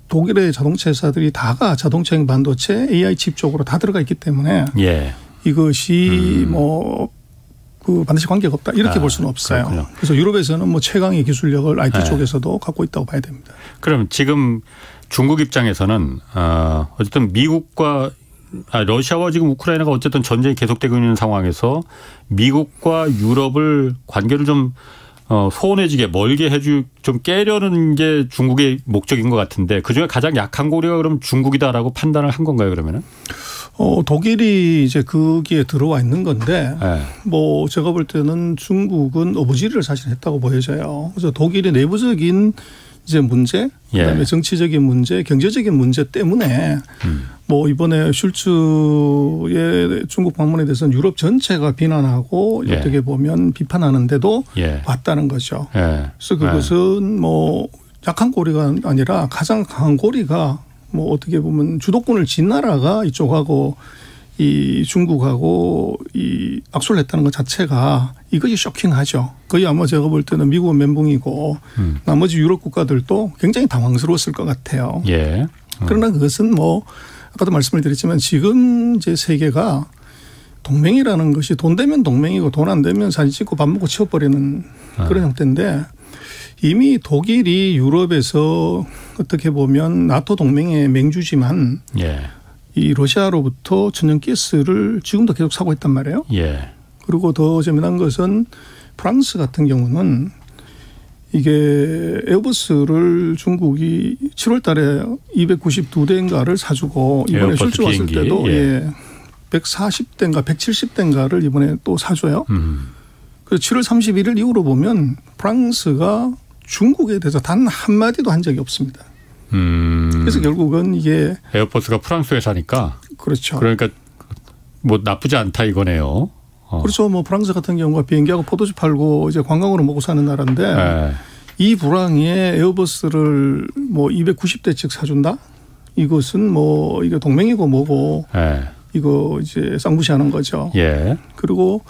D: 독일의 자동차 회사들이 다가 자동차용 반도체 AI 칩 쪽으로 다 들어가 있기 때문에 이것이 뭐 그 반드시 관계가 없다 이렇게 볼 수는 없어요. 그렇군요. 그래서 유럽에서는 뭐 최강의 기술력을 IT 쪽에서도 갖고 있다고 봐야 됩니다.
B: 그럼 지금 중국 입장에서는 어쨌든 미국과 러시아와 지금 우크라이나가 어쨌든 전쟁이 계속되고 있는 상황에서 미국과 유럽을 관계를 좀 소원해지게 멀게 좀 깨려는 게 중국의 목적인 것 같은데 그중에 가장 약한 고리가 그럼 중국이다라고 판단을 한 건가요 그러면은?
D: 독일이 이제 거기에 들어와 있는 건데 뭐 제가 볼 때는 중국은 어부지리를 사실 했다고 보여져요. 그래서 독일의 내부적인 이제 문제, 그다음에 정치적인 문제, 경제적인 문제 때문에 뭐 이번에 슐츠의 중국 방문에 대해서는 유럽 전체가 비난하고 어떻게 보면 비판하는데도 왔다는 거죠. 그래서 그것은 뭐 약한 고리가 아니라 가장 강한 고리가 뭐 어떻게 보면 주도권을 쥔 나라가 이쪽하고 이 중국하고 이 악수를 했다는 것 자체가 이것이 쇼킹하죠. 거의 아마 제가 볼 때는 미국은 멘붕이고 나머지 유럽 국가들도 굉장히 당황스러웠을 것 같아요. 그러나 그것은 뭐 아까도 말씀을 드렸지만 지금 이제 세계가 동맹이라는 것이 돈 되면 동맹이고 돈 안 되면 사진 찍고 밥 먹고 치워버리는 그런 형태인데 이미 독일이 유럽에서 어떻게 보면 나토 동맹의 맹주지만 이 러시아로부터 천연가스를 지금도 계속 사고 있단 말이에요. 그리고 더 재미난 것은 프랑스 같은 경우는 이게 에어버스를 중국이 7월 달에 292대인가를 사주고 이번에 슐츠 왔을 때도 140대인가 170대인가를 이번에 또 사줘요. 그래서 7월 31일 이후로 보면 프랑스가 중국에 대해서 단 한마디도 한 적이 없습니다. 그래서 결국은 이게
B: 에어버스가 프랑스 회사니까.
D: 그렇죠.
B: 그러니까 뭐 나쁘지 않다 이거네요.
D: 그렇죠. 뭐 프랑스 같은 경우가 비행기하고 포도주 팔고 이제 관광으로 먹고 사는 나라인데 네. 이 불황에 에어버스를 뭐 290대씩 사준다? 이것은 뭐 이게 동맹이고 뭐고 네. 이거 이제 쌍무시하는 거죠.
B: 예.
D: 그리고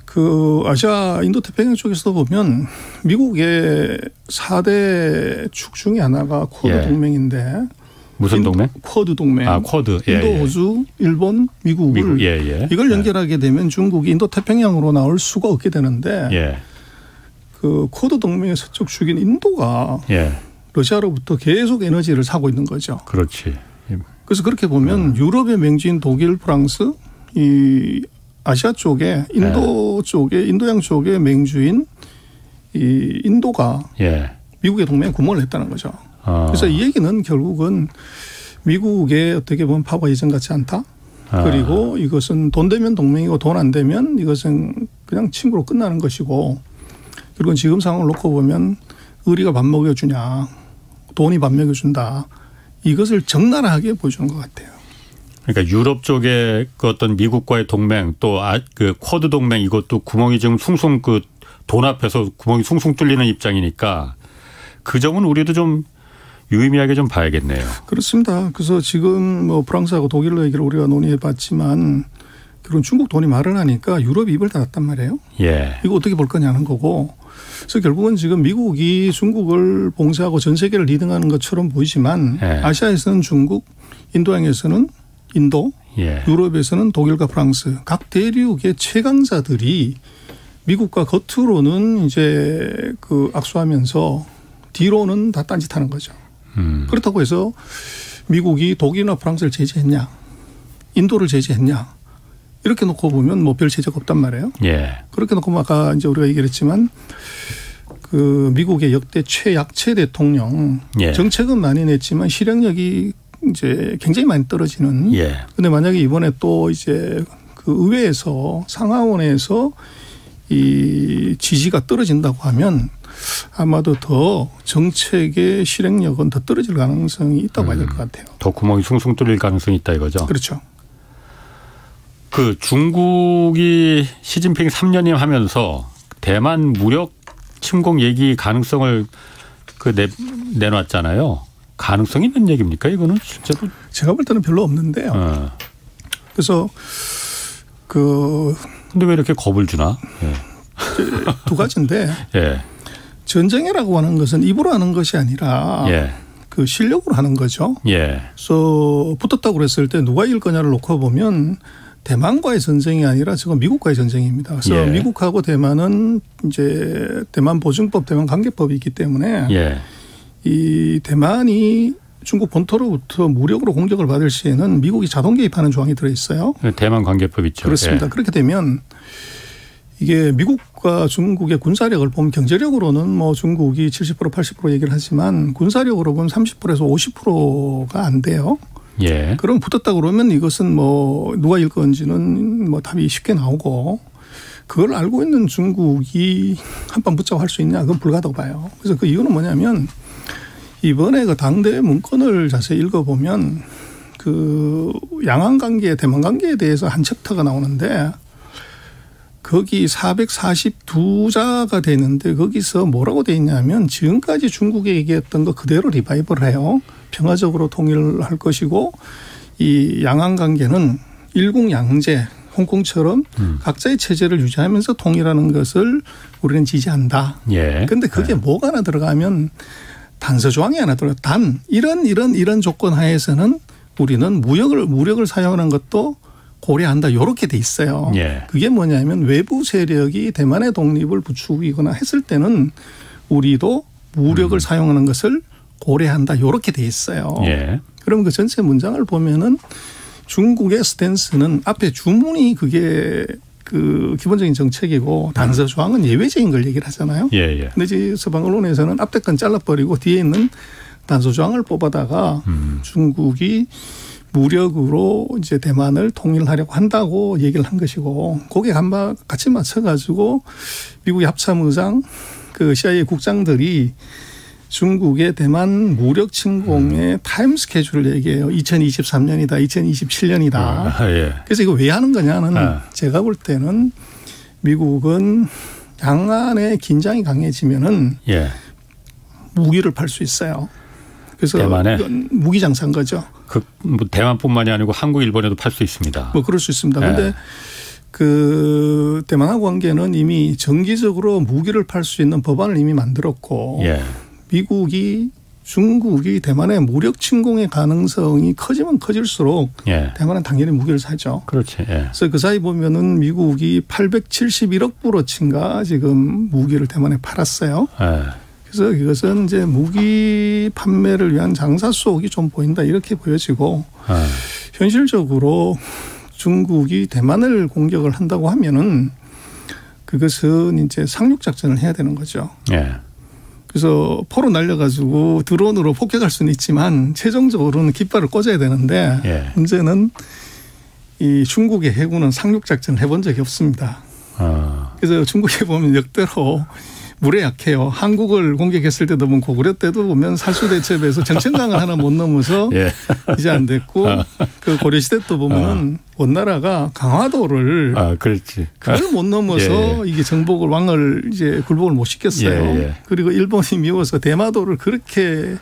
D: 그 아시아 인도태평양 쪽에서도 보면 미국의 4대 축 중에 하나가 쿼드 예. 동맹인데
B: 무슨 동맹?
D: 쿼드 동맹.
B: 아, 쿼드. 예,
D: 인도, 호주, 일본, 미국을
B: 예.
D: 이걸 연결하게 되면 중국이 인도태평양으로 나올 수가 없게 되는데
B: 예.
D: 그 쿼드 동맹의 서쪽 축인 인도가
B: 예.
D: 러시아로부터 계속 에너지를 사고 있는 거죠.
B: 그렇지.
D: 그래서 그렇게 보면 유럽의 맹주인 독일, 프랑스, 이 아시아 쪽에 인도 예. 쪽에 인도양 쪽에 맹주인 이 인도가
B: 예.
D: 미국의 동맹에 구멍을 냈다는 거죠. 그래서 이 얘기는 결국은 미국의 어떻게 보면 파워 이전 같지 않다. 그리고 이것은 돈 되면 동맹이고 돈 안 되면 이것은 그냥 친구로 끝나는 것이고 그리고 지금 상황을 놓고 보면 의리가 밥 먹여주냐 돈이 밥 먹여준다. 이것을 적나라하게 보여주는 것 같아요.
B: 그러니까 유럽 쪽에 그 어떤 미국과의 동맹 또 그 쿼드 동맹 이것도 구멍이 지금 숭숭 그 돈 앞에서 구멍이 숭숭 뚫리는 입장이니까 그 점은 우리도 좀 유의미하게 좀 봐야겠네요.
D: 그렇습니다. 그래서 지금 뭐 프랑스하고 독일로 얘기를 우리가 논의해 봤지만 그런 중국 돈이 말을 하니까 유럽이 입을 닫았단 말이에요.
B: 예.
D: 이거 어떻게 볼 거냐는 거고. 그래서 결국은 지금 미국이 중국을 봉쇄하고 전 세계를 리딩하는 것처럼 보이지만
B: 예.
D: 아시아에서는 중국, 인도양에서는 인도,
B: 예.
D: 유럽에서는 독일과 프랑스 각 대륙의 최강자들이 미국과 겉으로는 이제 그 악수하면서 뒤로는 다 딴짓하는 거죠. 그렇다고 해서 미국이 독일이나 프랑스를 제재했냐, 인도를 제재했냐 이렇게 놓고 보면 뭐 별 제재가 없단 말이에요.
B: 예.
D: 그렇게 놓고 아까 이제 우리가 얘기했지만 그 미국의 역대 최약체 대통령
B: 예.
D: 정책은 많이 냈지만 실행력이 이제 굉장히 많이 떨어지는.
B: 예.
D: 근데 만약에 이번에 또 이제 그 의회에서 상하원에서 이 지지가 떨어진다고 하면 아마도 더 정책의 실행력은 더 떨어질 가능성이 있다고 봐야 될 것 같아요.
B: 더 구멍이 숭숭 뚫릴 가능성이 있다 이거죠.
D: 그렇죠.
B: 그 중국이 시진핑 3년임 하면서 대만 무력 침공 얘기 가능성을 그 내놨잖아요. 가능성 있는 얘기입니까? 이거는 실제로?
D: 제가 볼 때는 별로 없는데요. 그래서
B: 근데 왜 이렇게 겁을 주나? 예.
D: 두 가지인데.
B: 예.
D: 전쟁이라고 하는 것은 입으로 하는 것이 아니라
B: 예.
D: 그 실력으로 하는 거죠.
B: 예.
D: 그래서 붙었다고 그랬을 때 누가 이길 거냐를 놓고 보면 대만과의 전쟁이 아니라 지금 미국과의 전쟁입니다. 그래서
B: 예.
D: 미국하고 대만은 이제 대만 보증법, 대만 관계법이 있기 때문에
B: 예.
D: 이 대만이 중국 본토로부터 무력으로 공격을 받을 시에는 미국이 자동 개입하는 조항이 들어있어요.
B: 대만 관계법 있죠.
D: 그렇습니다.
B: 예.
D: 그렇게 되면 이게 미국과 중국의 군사력을 보면 경제력으로는 뭐 중국이 70% 80% 얘기를 하지만 군사력으로 보면 30%에서 50%가 안 돼요.
B: 예.
D: 그럼 붙었다 그러면 이것은 뭐 누가 이길 건지는 뭐 답이 쉽게 나오고 그걸 알고 있는 중국이 한판 붙자고 할 수 있냐 그건 불가하다고 봐요. 그래서 그 이유는 뭐냐면 이번에 그 당대 문건을 자세히 읽어보면 그 양안 관계, 대만 관계에 대해서 한 챕터가 나오는데 거기 442자가 되는데 거기서 뭐라고 돼 있냐면 지금까지 중국이 얘기했던 거 그대로 리바이벌을 해요. 평화적으로 통일을 할 것이고 이 양안 관계는 일국양제 홍콩처럼 각자의 체제를 유지하면서 통일하는 것을 우리는 지지한다. 그런데 그게 뭐가 하나 들어가면 단서 조항이 하나 들어가. 단 이런 조건 하에서는 우리는 무력을 사용하는 것도 고려한다. 이렇게 돼 있어요. 그게 뭐냐면 외부 세력이 대만의 독립을 부추기거나 했을 때는 우리도 무력을 사용하는 것을 고려한다. 이렇게 돼 있어요. 그러면 그 전체 문장을 보면은 중국의 스탠스는 앞에 주문이 그게 그 기본적인 정책이고 단서 조항은 예외적인 걸 얘기를 하잖아요. 근데 이제 서방 언론에서는 앞에 건 잘라버리고 뒤에 있는 단서 조항을 뽑아다가 중국이 무력으로 이제 대만을 통일하려고 한다고 얘기를 한 것이고 거기에 같이 맞춰가지고 미국의 합참의장 그 CIA 국장들이 중국의 대만 무력 침공의 타임 스케줄을 얘기해요. 2023년이다, 2027년이다.
B: 예.
D: 그래서 이거 왜 하는 거냐는 제가 볼 때는 미국은 양안의 긴장이 강해지면은
B: 예.
D: 무기를 팔 수 있어요. 그래서
B: 대만에
D: 이건 무기 장사인 거죠.
B: 뭐 대만뿐만이 아니고 한국, 일본에도 팔 수 있습니다.
D: 뭐 그럴 수 있습니다. 그런데
B: 예.
D: 그 대만하고 관계는 이미 정기적으로 무기를 팔 수 있는 법안을 이미 만들었고
B: 예.
D: 미국이 중국이 대만의 무력 침공의 가능성이 커지면 커질수록
B: 예.
D: 대만은 당연히 무기를 사죠.
B: 그렇지. 예.
D: 그래서 그 사이 보면은 미국이 871억 불어치인가 지금 무기를 대만에 팔았어요.
B: 예.
D: 그래서 이것은 이제 무기 판매를 위한 장사 수옥이 좀 보인다 이렇게 보여지고 현실적으로 중국이 대만을 공격을 한다고 하면은 그것은 이제 상륙작전을 해야 되는 거죠.
B: 예.
D: 그래서 포로 날려가지고 드론으로 폭격할 수는 있지만 최종적으로는 깃발을 꽂아야 되는데
B: 예.
D: 문제는 이 중국의 해군은 상륙작전을 해본 적이 없습니다. 그래서 중국에 보면 역대로 물에 약해요. 한국을 공격했을 때도 보면 고구려 때도 보면 살수대첩에서 정천강을 하나 못 넘어서
B: 예.
D: 이제 안 됐고 그 고려시대 또 보면은 원나라가 강화도를
B: 그렇지.
D: 그걸 못 넘어서
B: 예.
D: 이게 정복을 왕을 이제 굴복을 못 시켰어요.
B: 예.
D: 그리고 일본이 미워서 대마도를 그렇게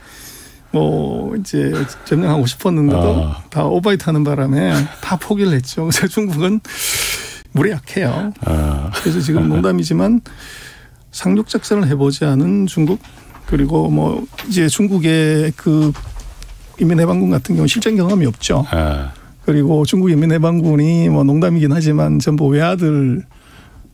D: 뭐 이제 점령하고 싶었는데도 다 오바이트 하는 바람에 다 포기를 했죠. 그래서 중국은 물에 약해요. 그래서 지금 농담이지만 상륙작전을 해보지 않은 중국 그리고 뭐 이제 중국의 그 인민해방군 같은 경우 실전 경험이 없죠. 그리고 중국 인민해방군이 뭐 농담이긴 하지만 전부 외아들로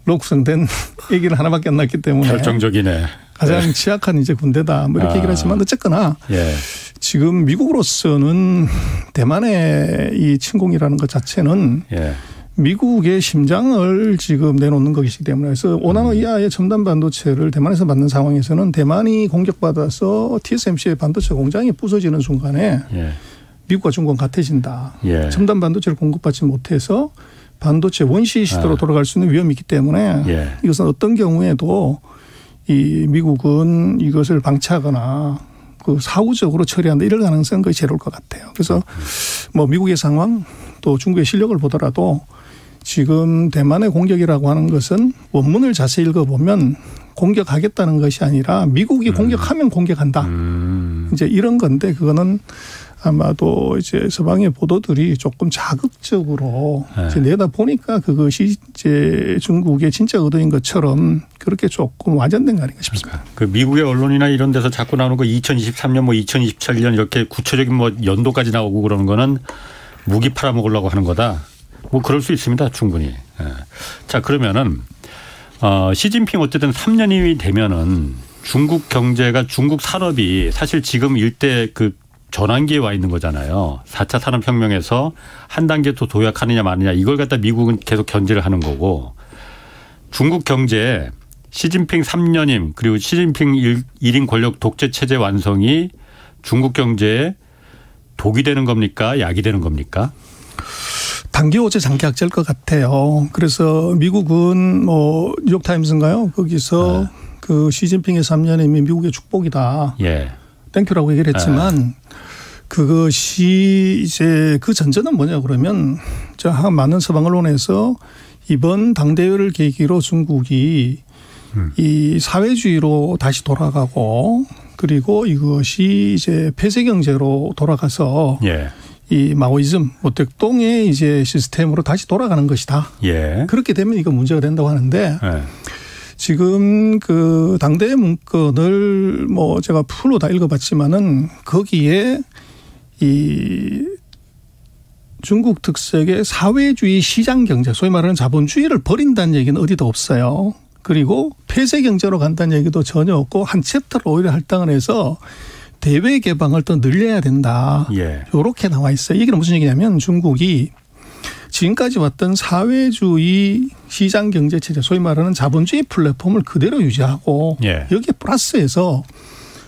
D: 구성된 얘기를 하나밖에 안 났기 때문에
B: 결정적이네.
D: 가장 취약한 이제 군대다 뭐 이렇게 얘기를 하지만 어쨌거나
B: 예.
D: 지금 미국으로서는 대만의 이 침공이라는 것 자체는
B: 예.
D: 미국의 심장을 지금 내놓는 것이기 때문에 그래서 오나노 이하의 첨단 반도체를 대만에서 받는 상황에서는 대만이 공격받아서 TSMC의 반도체 공장이 부서지는 순간에
B: 예.
D: 미국과 중국은 같아진다.
B: 예.
D: 첨단 반도체를 공급받지 못해서 반도체 원시 시대로 돌아갈 수 있는 위험이 있기 때문에
B: 예.
D: 이것은 어떤 경우에도 이 미국은 이것을 방치하거나 그 사후적으로 처리한다 이럴 가능성은 거의 제로일 것 같아요. 그래서 뭐 미국의 상황 또 중국의 실력을 보더라도 지금 대만의 공격이라고 하는 것은 원문을 자세히 읽어보면 공격하겠다는 것이 아니라 미국이 공격하면 공격한다. 이제 이런 건데 그거는 아마도 이제 서방의 보도들이 조금 자극적으로 이제 내다 보니까 그것이 이제 중국의 진짜 의도인 것처럼 그렇게 조금 와전된 거 아닌가 싶습니다.
B: 그 미국의 언론이나 이런 데서 자꾸 나오는 거 2023년 뭐 2027년 이렇게 구체적인 뭐 연도까지 나오고 그러는 거는 무기 팔아먹으려고 하는 거다. 뭐 그럴 수 있습니다. 충분히. 자 그러면은 시진핑 어쨌든 3년이 되면은 중국 경제가 중국 산업이 사실 지금 일대 그 전환기에 와 있는 거잖아요. 4차 산업혁명에서 한 단계 더 도약하느냐 마느냐 이걸 갖다 미국은 계속 견제를 하는 거고 중국 경제 시진핑 3년임 그리고 시진핑 1인 권력 독재 체제 완성이 중국 경제에 독이 되는 겁니까? 약이 되는 겁니까?
D: 단기 호재 장기 악재일 것 같아요. 그래서 미국은 뭐 뉴욕타임스인가요? 거기서 그 시진핑의 3년임이 미국의 축복이다.
B: 예.
D: 땡큐라고 얘기를 했지만 그것이 이제 그 전제는 뭐냐 그러면 많은 서방 언론에서 이번 당대회를 계기로 중국이 이 사회주의로 다시 돌아가고 그리고 이것이 이제 폐쇄 경제로 돌아가서
B: 예.
D: 이 마오이즘 모택동의 이제 시스템으로 다시 돌아가는 것이다.
B: 예.
D: 그렇게 되면 이거 문제가 된다고 하는데
B: 예.
D: 지금 그 당대회 문건을 뭐 제가 풀로 다 읽어봤지만은 거기에 이 중국 특색의 사회주의 시장 경제, 소위 말하는 자본주의를 버린다는 얘기는 어디도 없어요. 그리고 폐쇄 경제로 간다는 얘기도 전혀 없고 한 챕터를 오히려 할당을 해서 대외 개방을 더 늘려야 된다.
B: 예.
D: 이렇게 나와 있어요. 이게 무슨 얘기냐면 중국이 지금까지 왔던 사회주의 시장 경제 체제, 소위 말하는 자본주의 플랫폼을 그대로 유지하고
B: 예.
D: 여기에 플러스해서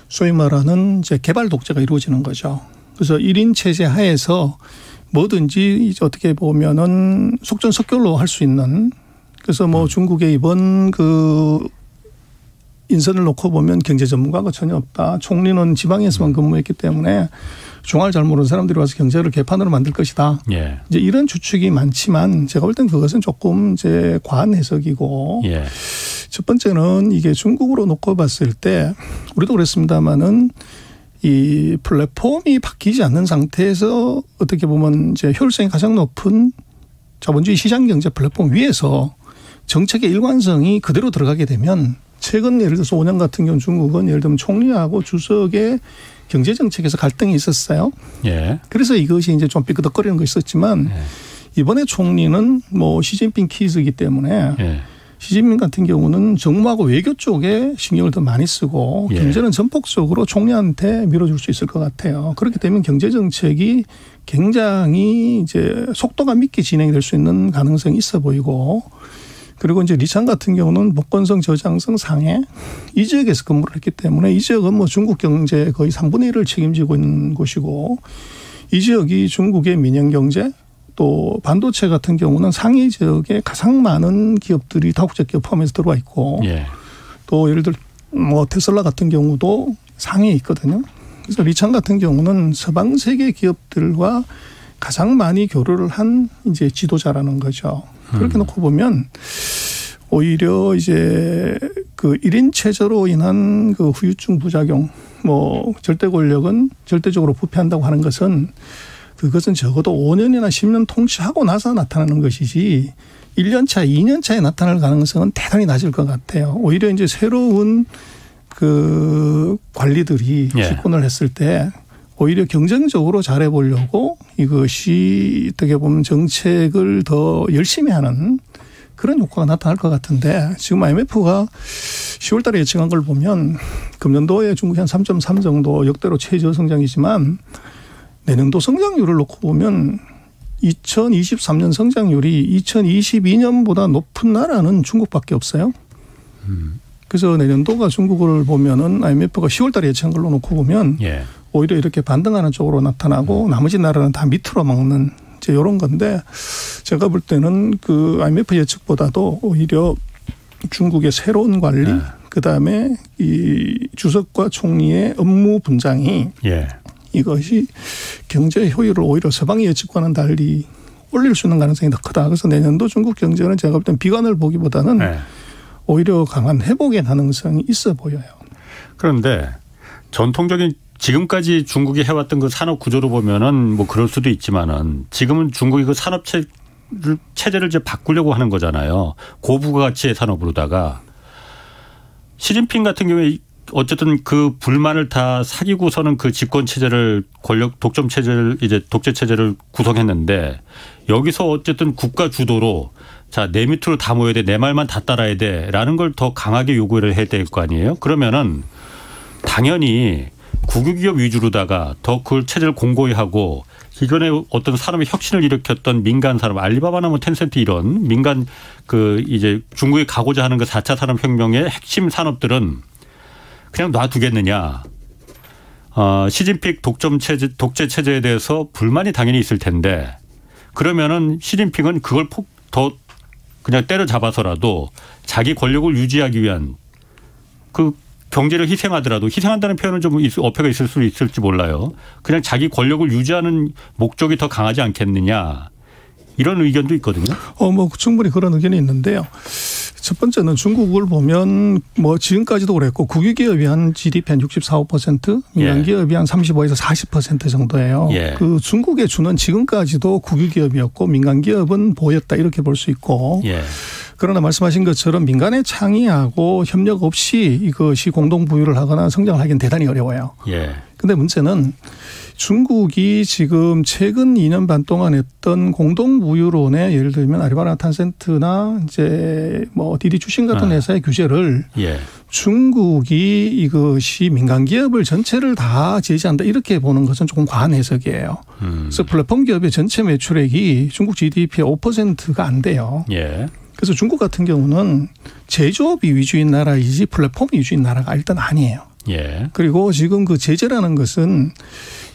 D: 소위 말하는 이제 개발 독재가 이루어지는 거죠. 그래서 1인 체제 하에서 뭐든지 어떻게 보면은 속전속결로 할 수 있는, 그래서 뭐 중국의 이번 그 인선을 놓고 보면 경제 전문가가 전혀 없다. 총리는 지방에서만 근무했기 때문에 중화를 잘 모르는 사람들이 와서 경제를 개판으로 만들 것이다.
B: 예.
D: 이제 이런 추측이 많지만 제가 볼 땐 그것은 조금 이제 과한 해석이고,
B: 예.
D: 첫 번째는 이게 중국으로 놓고 봤을 때 우리도 그랬습니다마는 이 플랫폼이 바뀌지 않는 상태에서 어떻게 보면 이제 효율성이 가장 높은 자본주의 시장 경제 플랫폼 위에서 정책의 일관성이 그대로 들어가게 되면, 최근 예를 들어서 5년 같은 경우 중국은 예를 들면 총리하고 주석의 경제 정책에서 갈등이 있었어요.
B: 예.
D: 그래서 이것이 이제 좀 삐끄덕거리는 거 있었지만 이번에 총리는 뭐 시진핑 키즈이기 때문에 시진핑 같은 경우는 정무하고 외교 쪽에 신경을 더 많이 쓰고 경제는 전폭적으로 총리한테 밀어줄 수 있을 것 같아요. 그렇게 되면 경제 정책이 굉장히 이제 속도감 있게 진행이 될 수 있는 가능성이 있어 보이고, 그리고 이제 리창 같은 경우는 복건성, 저장성, 상해 이 지역에서 근무를 했기 때문에 이 지역은 뭐 중국 경제 거의 3분의 1을 책임지고 있는 곳이고, 이 지역이 중국의 민영 경제 또 반도체 같은 경우는 상해 지역에 가장 많은 기업들이 다국적 기업 포함해서 들어와 있고, 또 예를 들어 뭐 테슬라 같은 경우도 상해에 있거든요. 그래서 리창 같은 경우는 서방 세계 기업들과 가장 많이 교류를 한 이제 지도자라는 거죠. 그렇게 놓고 보면 오히려 이제 그 1인 체제로 인한 그 후유증 부작용, 뭐 절대 권력은 절대적으로 부패한다고 하는 것은 그것은 적어도 5년이나 10년 통치하고 나서 나타나는 것이지 1년 차, 2년 차에 나타날 가능성은 대단히 낮을 것 같아요. 오히려 이제 새로운 그 관리들이 집권을 했을 때 오히려 경쟁적으로 잘해보려고 이것이 어떻게 보면 정책을 더 열심히 하는 그런 효과가 나타날 것 같은데, 지금 IMF가 10월 달에 예측한 걸 보면 금년도에 중국이 한 3.3 정도 역대로 최저성장이지만 내년도 성장률을 놓고 보면 2023년 성장률이 2022년보다 높은 나라는 중국밖에 없어요. 그래서 내년도가 중국을 보면은 IMF가 10월 달에 예측한 걸로 놓고 보면 오히려 이렇게 반등하는 쪽으로 나타나고 나머지 나라는 다 밑으로 막는 이제 이런 건데, 제가 볼 때는 그 IMF 예측보다도 오히려 중국의 새로운 관리, 그다음에 이 주석과 총리의 업무 분장이 이것이 경제 효율을 오히려 서방의 예측과는 달리 올릴 수 있는 가능성이 더 크다. 그래서 내년도 중국 경제는 제가 볼 땐 비관을 보기보다는 오히려 강한 회복의 가능성이 있어 보여요.
B: 그런데 전통적인 지금까지 중국이 해왔던 그 산업 구조로 보면은 뭐 그럴 수도 있지만은 지금은 중국이 그 산업 체제를 이제 바꾸려고 하는 거잖아요. 고부가 가치의 산업으로다가 시진핑 같은 경우에 어쨌든 그 불만을 다 사귀고서는 그 집권 체제를 권력 독점 체제를 이제 독재 체제를 구성했는데, 여기서 어쨌든 국가 주도로 자, 내 밑으로 다 모여야 돼, 내 말만 다 따라야 돼라는 걸 더 강하게 요구를 해야 될 거 아니에요. 그러면은 당연히 국유기업 위주로다가 더 그 체제를 공고히 하고, 기존에 어떤 산업의 혁신을 일으켰던 민간 산업, 알리바바나 뭐 텐센트 이런 민간 그 이제 중국이 가고자 하는 그 4차 산업혁명의 핵심 산업들은 그냥 놔두겠느냐. 시진핑 독재 체제에 대해서 불만이 당연히 있을 텐데, 그러면은 시진핑은 그걸 더 그냥 때려잡아서라도 자기 권력을 유지하기 위한 그 경제를 희생하더라도, 희생한다는 표현은 좀 어폐가 있을 수 있을지 몰라요. 그냥 자기 권력을 유지하는 목적이 더 강하지 않겠느냐. 이런 의견도 있거든요.
D: 뭐 충분히 그런 의견이 있는데요. 첫 번째는 중국을 보면 뭐 지금까지도 그랬고 국유기업이 한 GDP 한 64, 5%, 민간기업이 한 35에서 40% 정도예요. 그 중국에 주는 지금까지도 국유기업이었고 민간기업은 보였다 이렇게 볼 수 있고. 그러나 말씀하신 것처럼 민간의 창의하고 협력 없이 이것이 공동부유를 하거나 성장을 하기는 대단히 어려워요. 그런데 문제는 중국이 지금 최근 2년 반 동안 했던 공동부유론에 예를 들면 아리바나 텐센트나 이제 뭐 디디 추신 같은 회사의 규제를 중국이 이것이 민간 기업을 전체를 다 제재한다 이렇게 보는 것은 조금 과한 해석이에요. 그래서 플랫폼 기업의 전체 매출액이 중국 GDP의 5%가 안 돼요. 그래서 중국 같은 경우는 제조업이 위주인 나라이지 플랫폼이 위주인 나라가 일단 아니에요. 그리고 지금 그 제재라는 것은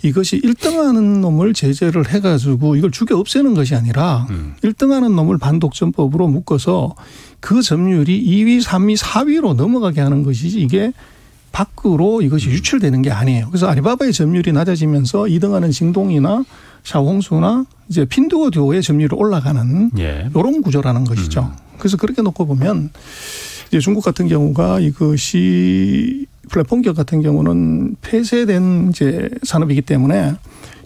D: 이것이 1등하는 놈을 제재를 해가지고 이걸 죽여 없애는 것이 아니라 1등하는 놈을 반독점법으로 묶어서 그 점유율이 2위, 3위, 4위로 넘어가게 하는 것이지 이게 밖으로 이것이 유출되는 게 아니에요. 그래서 알리바바의 점유율이 낮아지면서 2등하는 징동이나 샤오홍수나 이제 핀두오듀오의 점유율이 올라가는 이런 구조라는 것이죠. 그래서 그렇게 놓고 보면 이제 중국 같은 경우가 이것이 플랫폼 기업 같은 경우는 폐쇄된 이제 산업이기 때문에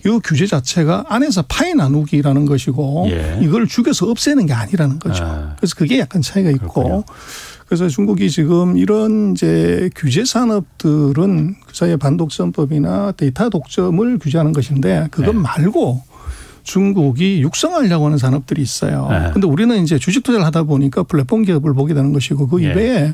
D: 이 규제 자체가 안에서 파이 나누기라는 것이고 이걸 죽여서 없애는 게 아니라는 거죠. 그래서 그게 약간 차이가 있고
B: 그렇군요.
D: 그래서 중국이 지금 이런 이제 규제 산업들은 그 사이에 반독점법이나 데이터 독점을 규제하는 것인데 그것 말고 중국이 육성하려고 하는 산업들이 있어요. 그런데 우리는 이제 주식 투자를 하다 보니까 플랫폼 기업을 보게 되는 것이고 그 이외에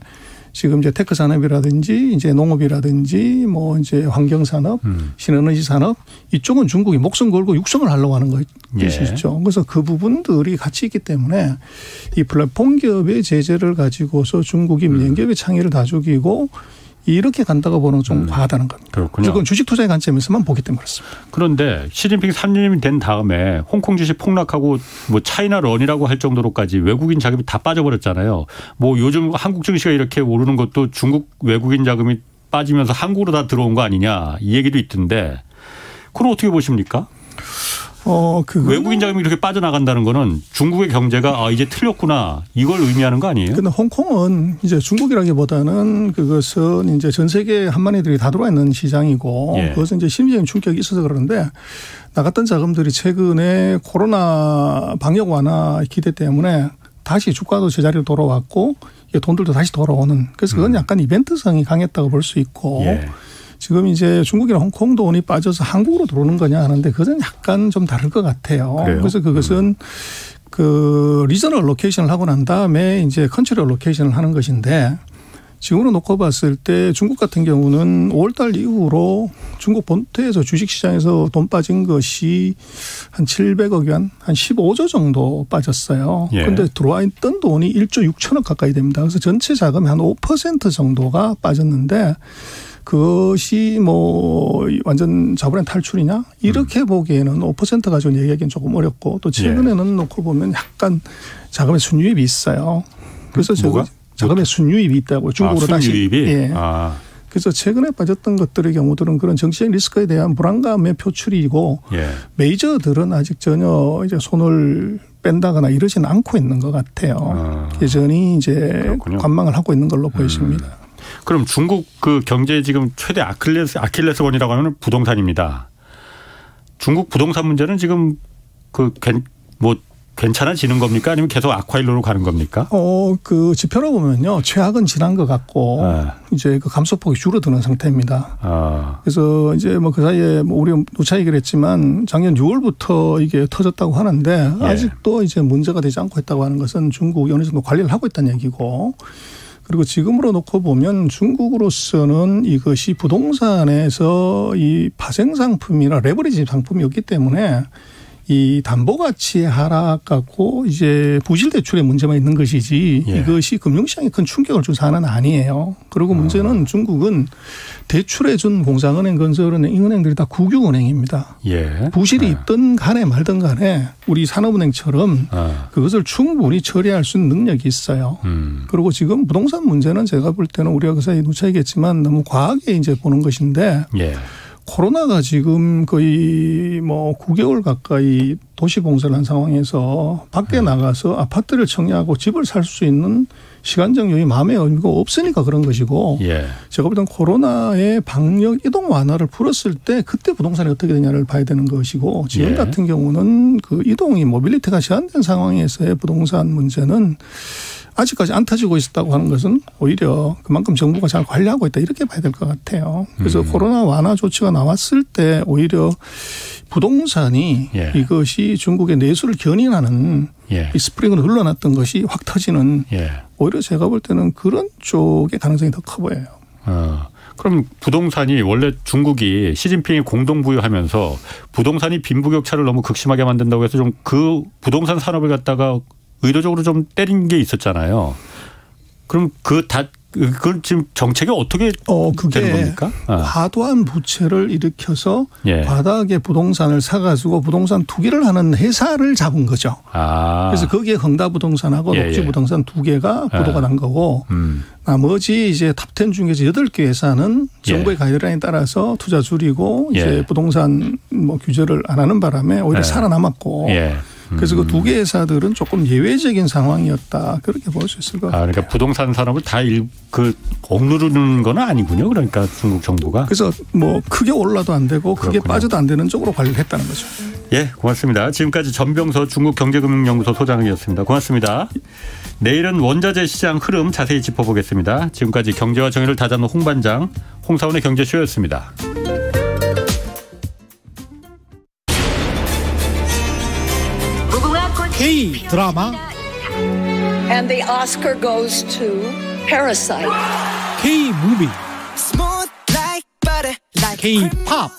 D: 지금 이제 테크 산업이라든지 이제 농업이라든지 뭐 이제 환경 산업, 신에너지 산업 이쪽은 중국이 목숨 걸고 육성을 하려고 하는 것이죠. 그래서 그 부분들이 같이 있기 때문에 이 플랫폼 기업의 제재를 가지고서 중국이 민영기업의 창의를 다 죽이고 이렇게 간다고 보는 건 좀 과하다는 겁니다.
B: 그렇군요.
D: 그건 주식 투자의 관점에서만 보기 때문에 그렇습니다.
B: 그런데 시진핑 3년이 된 다음에 홍콩 주식 폭락하고 뭐 차이나 런이라고 할 정도로까지 외국인 자금이 다 빠져버렸잖아요. 뭐 요즘 한국 증시가 이렇게 오르는 것도 중국 외국인 자금이 빠지면서 한국으로 다 들어온 거 아니냐 이 얘기도 있던데 그럼 어떻게 보십니까? 외국인 자금이 이렇게 빠져나간다는 거는 중국의 경제가 이제 틀렸구나 이걸 의미하는 거 아니에요?
D: 근데 홍콩은 이제 중국이라기보다는 그것은 이제 전 세계 한만이들이 다 들어와 있는 시장이고 그것은 이제 심리적인 충격이 있어서 그런데 나갔던 자금들이 최근에 코로나 방역 완화 기대 때문에 다시 주가도 제자리로 돌아왔고 돈들도 다시 돌아오는 그래서 그건 약간 이벤트성이 강했다고 볼 수 있고 지금 이제 중국이나 홍콩 돈이 빠져서 한국으로 들어오는 거냐 하는데 그것은 약간 좀 다를 것 같아요.
B: 그래요?
D: 그래서 그것은 그 리저널 로케이션을 하고 난 다음에 이제 컨트리 로케이션을 하는 것인데 지금으로 놓고 봤을 때 중국 같은 경우는 5월 달 이후로 중국 본토에서 주식시장에서 돈 빠진 것이 한 700억 원, 한 15조 정도 빠졌어요. 그런데 들어와 있던 돈이 1조 6천억 가까이 됩니다. 그래서 전체 자금의 한 5% 정도가 빠졌는데 그것이 뭐 완전 자본의 탈출이냐 이렇게 보기에는 5% 가지고 얘기하기는 조금 어렵고 또 최근에는 놓고 보면 약간 자금의 순유입이 있어요. 그래서 제가 자금의 순유입이 있다고 중국으로 다시.
B: 순유입이?
D: 그래서 최근에 빠졌던 것들의 경우들은 그런 정치적 리스크에 대한 불안감의 표출이고 메이저들은 아직 전혀 이제 손을 뺀다거나 이러지는 않고 있는 것 같아요. 여전히 이제
B: 그렇군요.
D: 관망을 하고 있는 걸로 보여집니다.
B: 그럼 중국 그 경제 지금 최대 아킬레스건이라고 하면 부동산입니다. 중국 부동산 문제는 지금 괜찮아지는 겁니까? 아니면 계속 악화일로로 가는 겁니까?
D: 그 지표로 보면요. 최악은 지난 것 같고 이제 그 감소폭이 줄어드는 상태입니다. 그래서 이제 뭐 그 사이에 뭐 우리 누차 얘기를 했지만 작년 6월부터 이게 터졌다고 하는데 아직도 이제 문제가 되지 않고 있다고 하는 것은 중국이 어느 정도 관리를 하고 있다는 얘기고 그리고 지금으로 놓고 보면 중국으로서는 이것이 부동산에서 이 파생 상품이나 레버리지 상품이었기 때문에 이 담보 가치의 하락 갖고 이제 부실 대출의 문제만 있는 것이지 이것이 금융시장에 큰 충격을 준 사안은 아니에요. 그리고 문제는 중국은 대출해 준 공상은행, 건설은행, 이 은행들이 다 국유은행입니다. 부실이 있든 간에 말든 간에 우리 산업은행처럼 그것을 충분히 처리할 수 있는 능력이 있어요. 그리고 지금 부동산 문제는 제가 볼 때는 우리가 그 사이 누차 얘기했지만 너무 과하게 이제 보는 것인데 코로나가 지금 거의 뭐 9개월 가까이 도시 봉쇄를 한 상황에서 밖에 나가서 아파트를 청약하고 집을 살 수 있는 시간적 여유 마음의 여유가 없으니까 그런 것이고 제가 볼 때는 코로나의 방역 이동 완화를 풀었을 때 그때 부동산이 어떻게 되냐를 봐야 되는 것이고 지금 같은 경우는 그 이동이 모빌리티가 제한된 상황에서의 부동산 문제는 아직까지 안 터지고 있었다고 하는 것은 오히려 그만큼 정부가 잘 관리하고 있다 이렇게 봐야 될 것 같아요. 그래서 코로나 완화 조치가 나왔을 때 오히려 부동산이 이것이 중국의 내수를 견인하는 이 스프링으로 흘러났던 것이 확 터지는 오히려 제가 볼 때는 그런 쪽의 가능성이 더 커 보여요.
B: 그럼 부동산이 원래 중국이 시진핑이 공동부유하면서 부동산이 빈부격차를 너무 극심하게 만든다고 해서 좀 그 부동산 산업을 갖다가 의도적으로 좀 때린 게 있었잖아요. 그럼 그건 지금 정책이 어떻게
D: 그게
B: 되는 겁니까?
D: 과도한 부채를 일으켜서
B: 예.
D: 과다하게 부동산을 사가지고 부동산 투기를 하는 회사를 잡은 거죠. 그래서 거기에 흥다부동산하고 녹지부동산 두 개가 보도가 난 거고 나머지 이제 탑10 중에서 8개 회사는 정부의 가이드라인에 따라서 투자 줄이고 이제 부동산 뭐 규제를 안 하는 바람에 오히려 살아남았고 그래서 그 두 개 회사들은 조금 예외적인 상황이었다. 그렇게 볼 수 있을 것 같아요.
B: 그러니까 부동산 산업을 다 억누르는 건 아니군요. 그러니까 중국 정부가.
D: 그래서 뭐 크게 올라도 안 되고 크게
B: 그렇군요.
D: 빠져도 안 되는 쪽으로 관리를 했다는 거죠.
B: 예, 고맙습니다. 지금까지 전병서 중국경제금융연구소 소장이었습니다. 고맙습니다. 내일은 원자재 시장 흐름 자세히 짚어보겠습니다. 지금까지 경제와 정의를 다잡는 홍반장, 홍사원의 경제쇼였습니다.
E: K-드라마
F: And the Oscar goes to Parasite.
E: K-무비 K-팝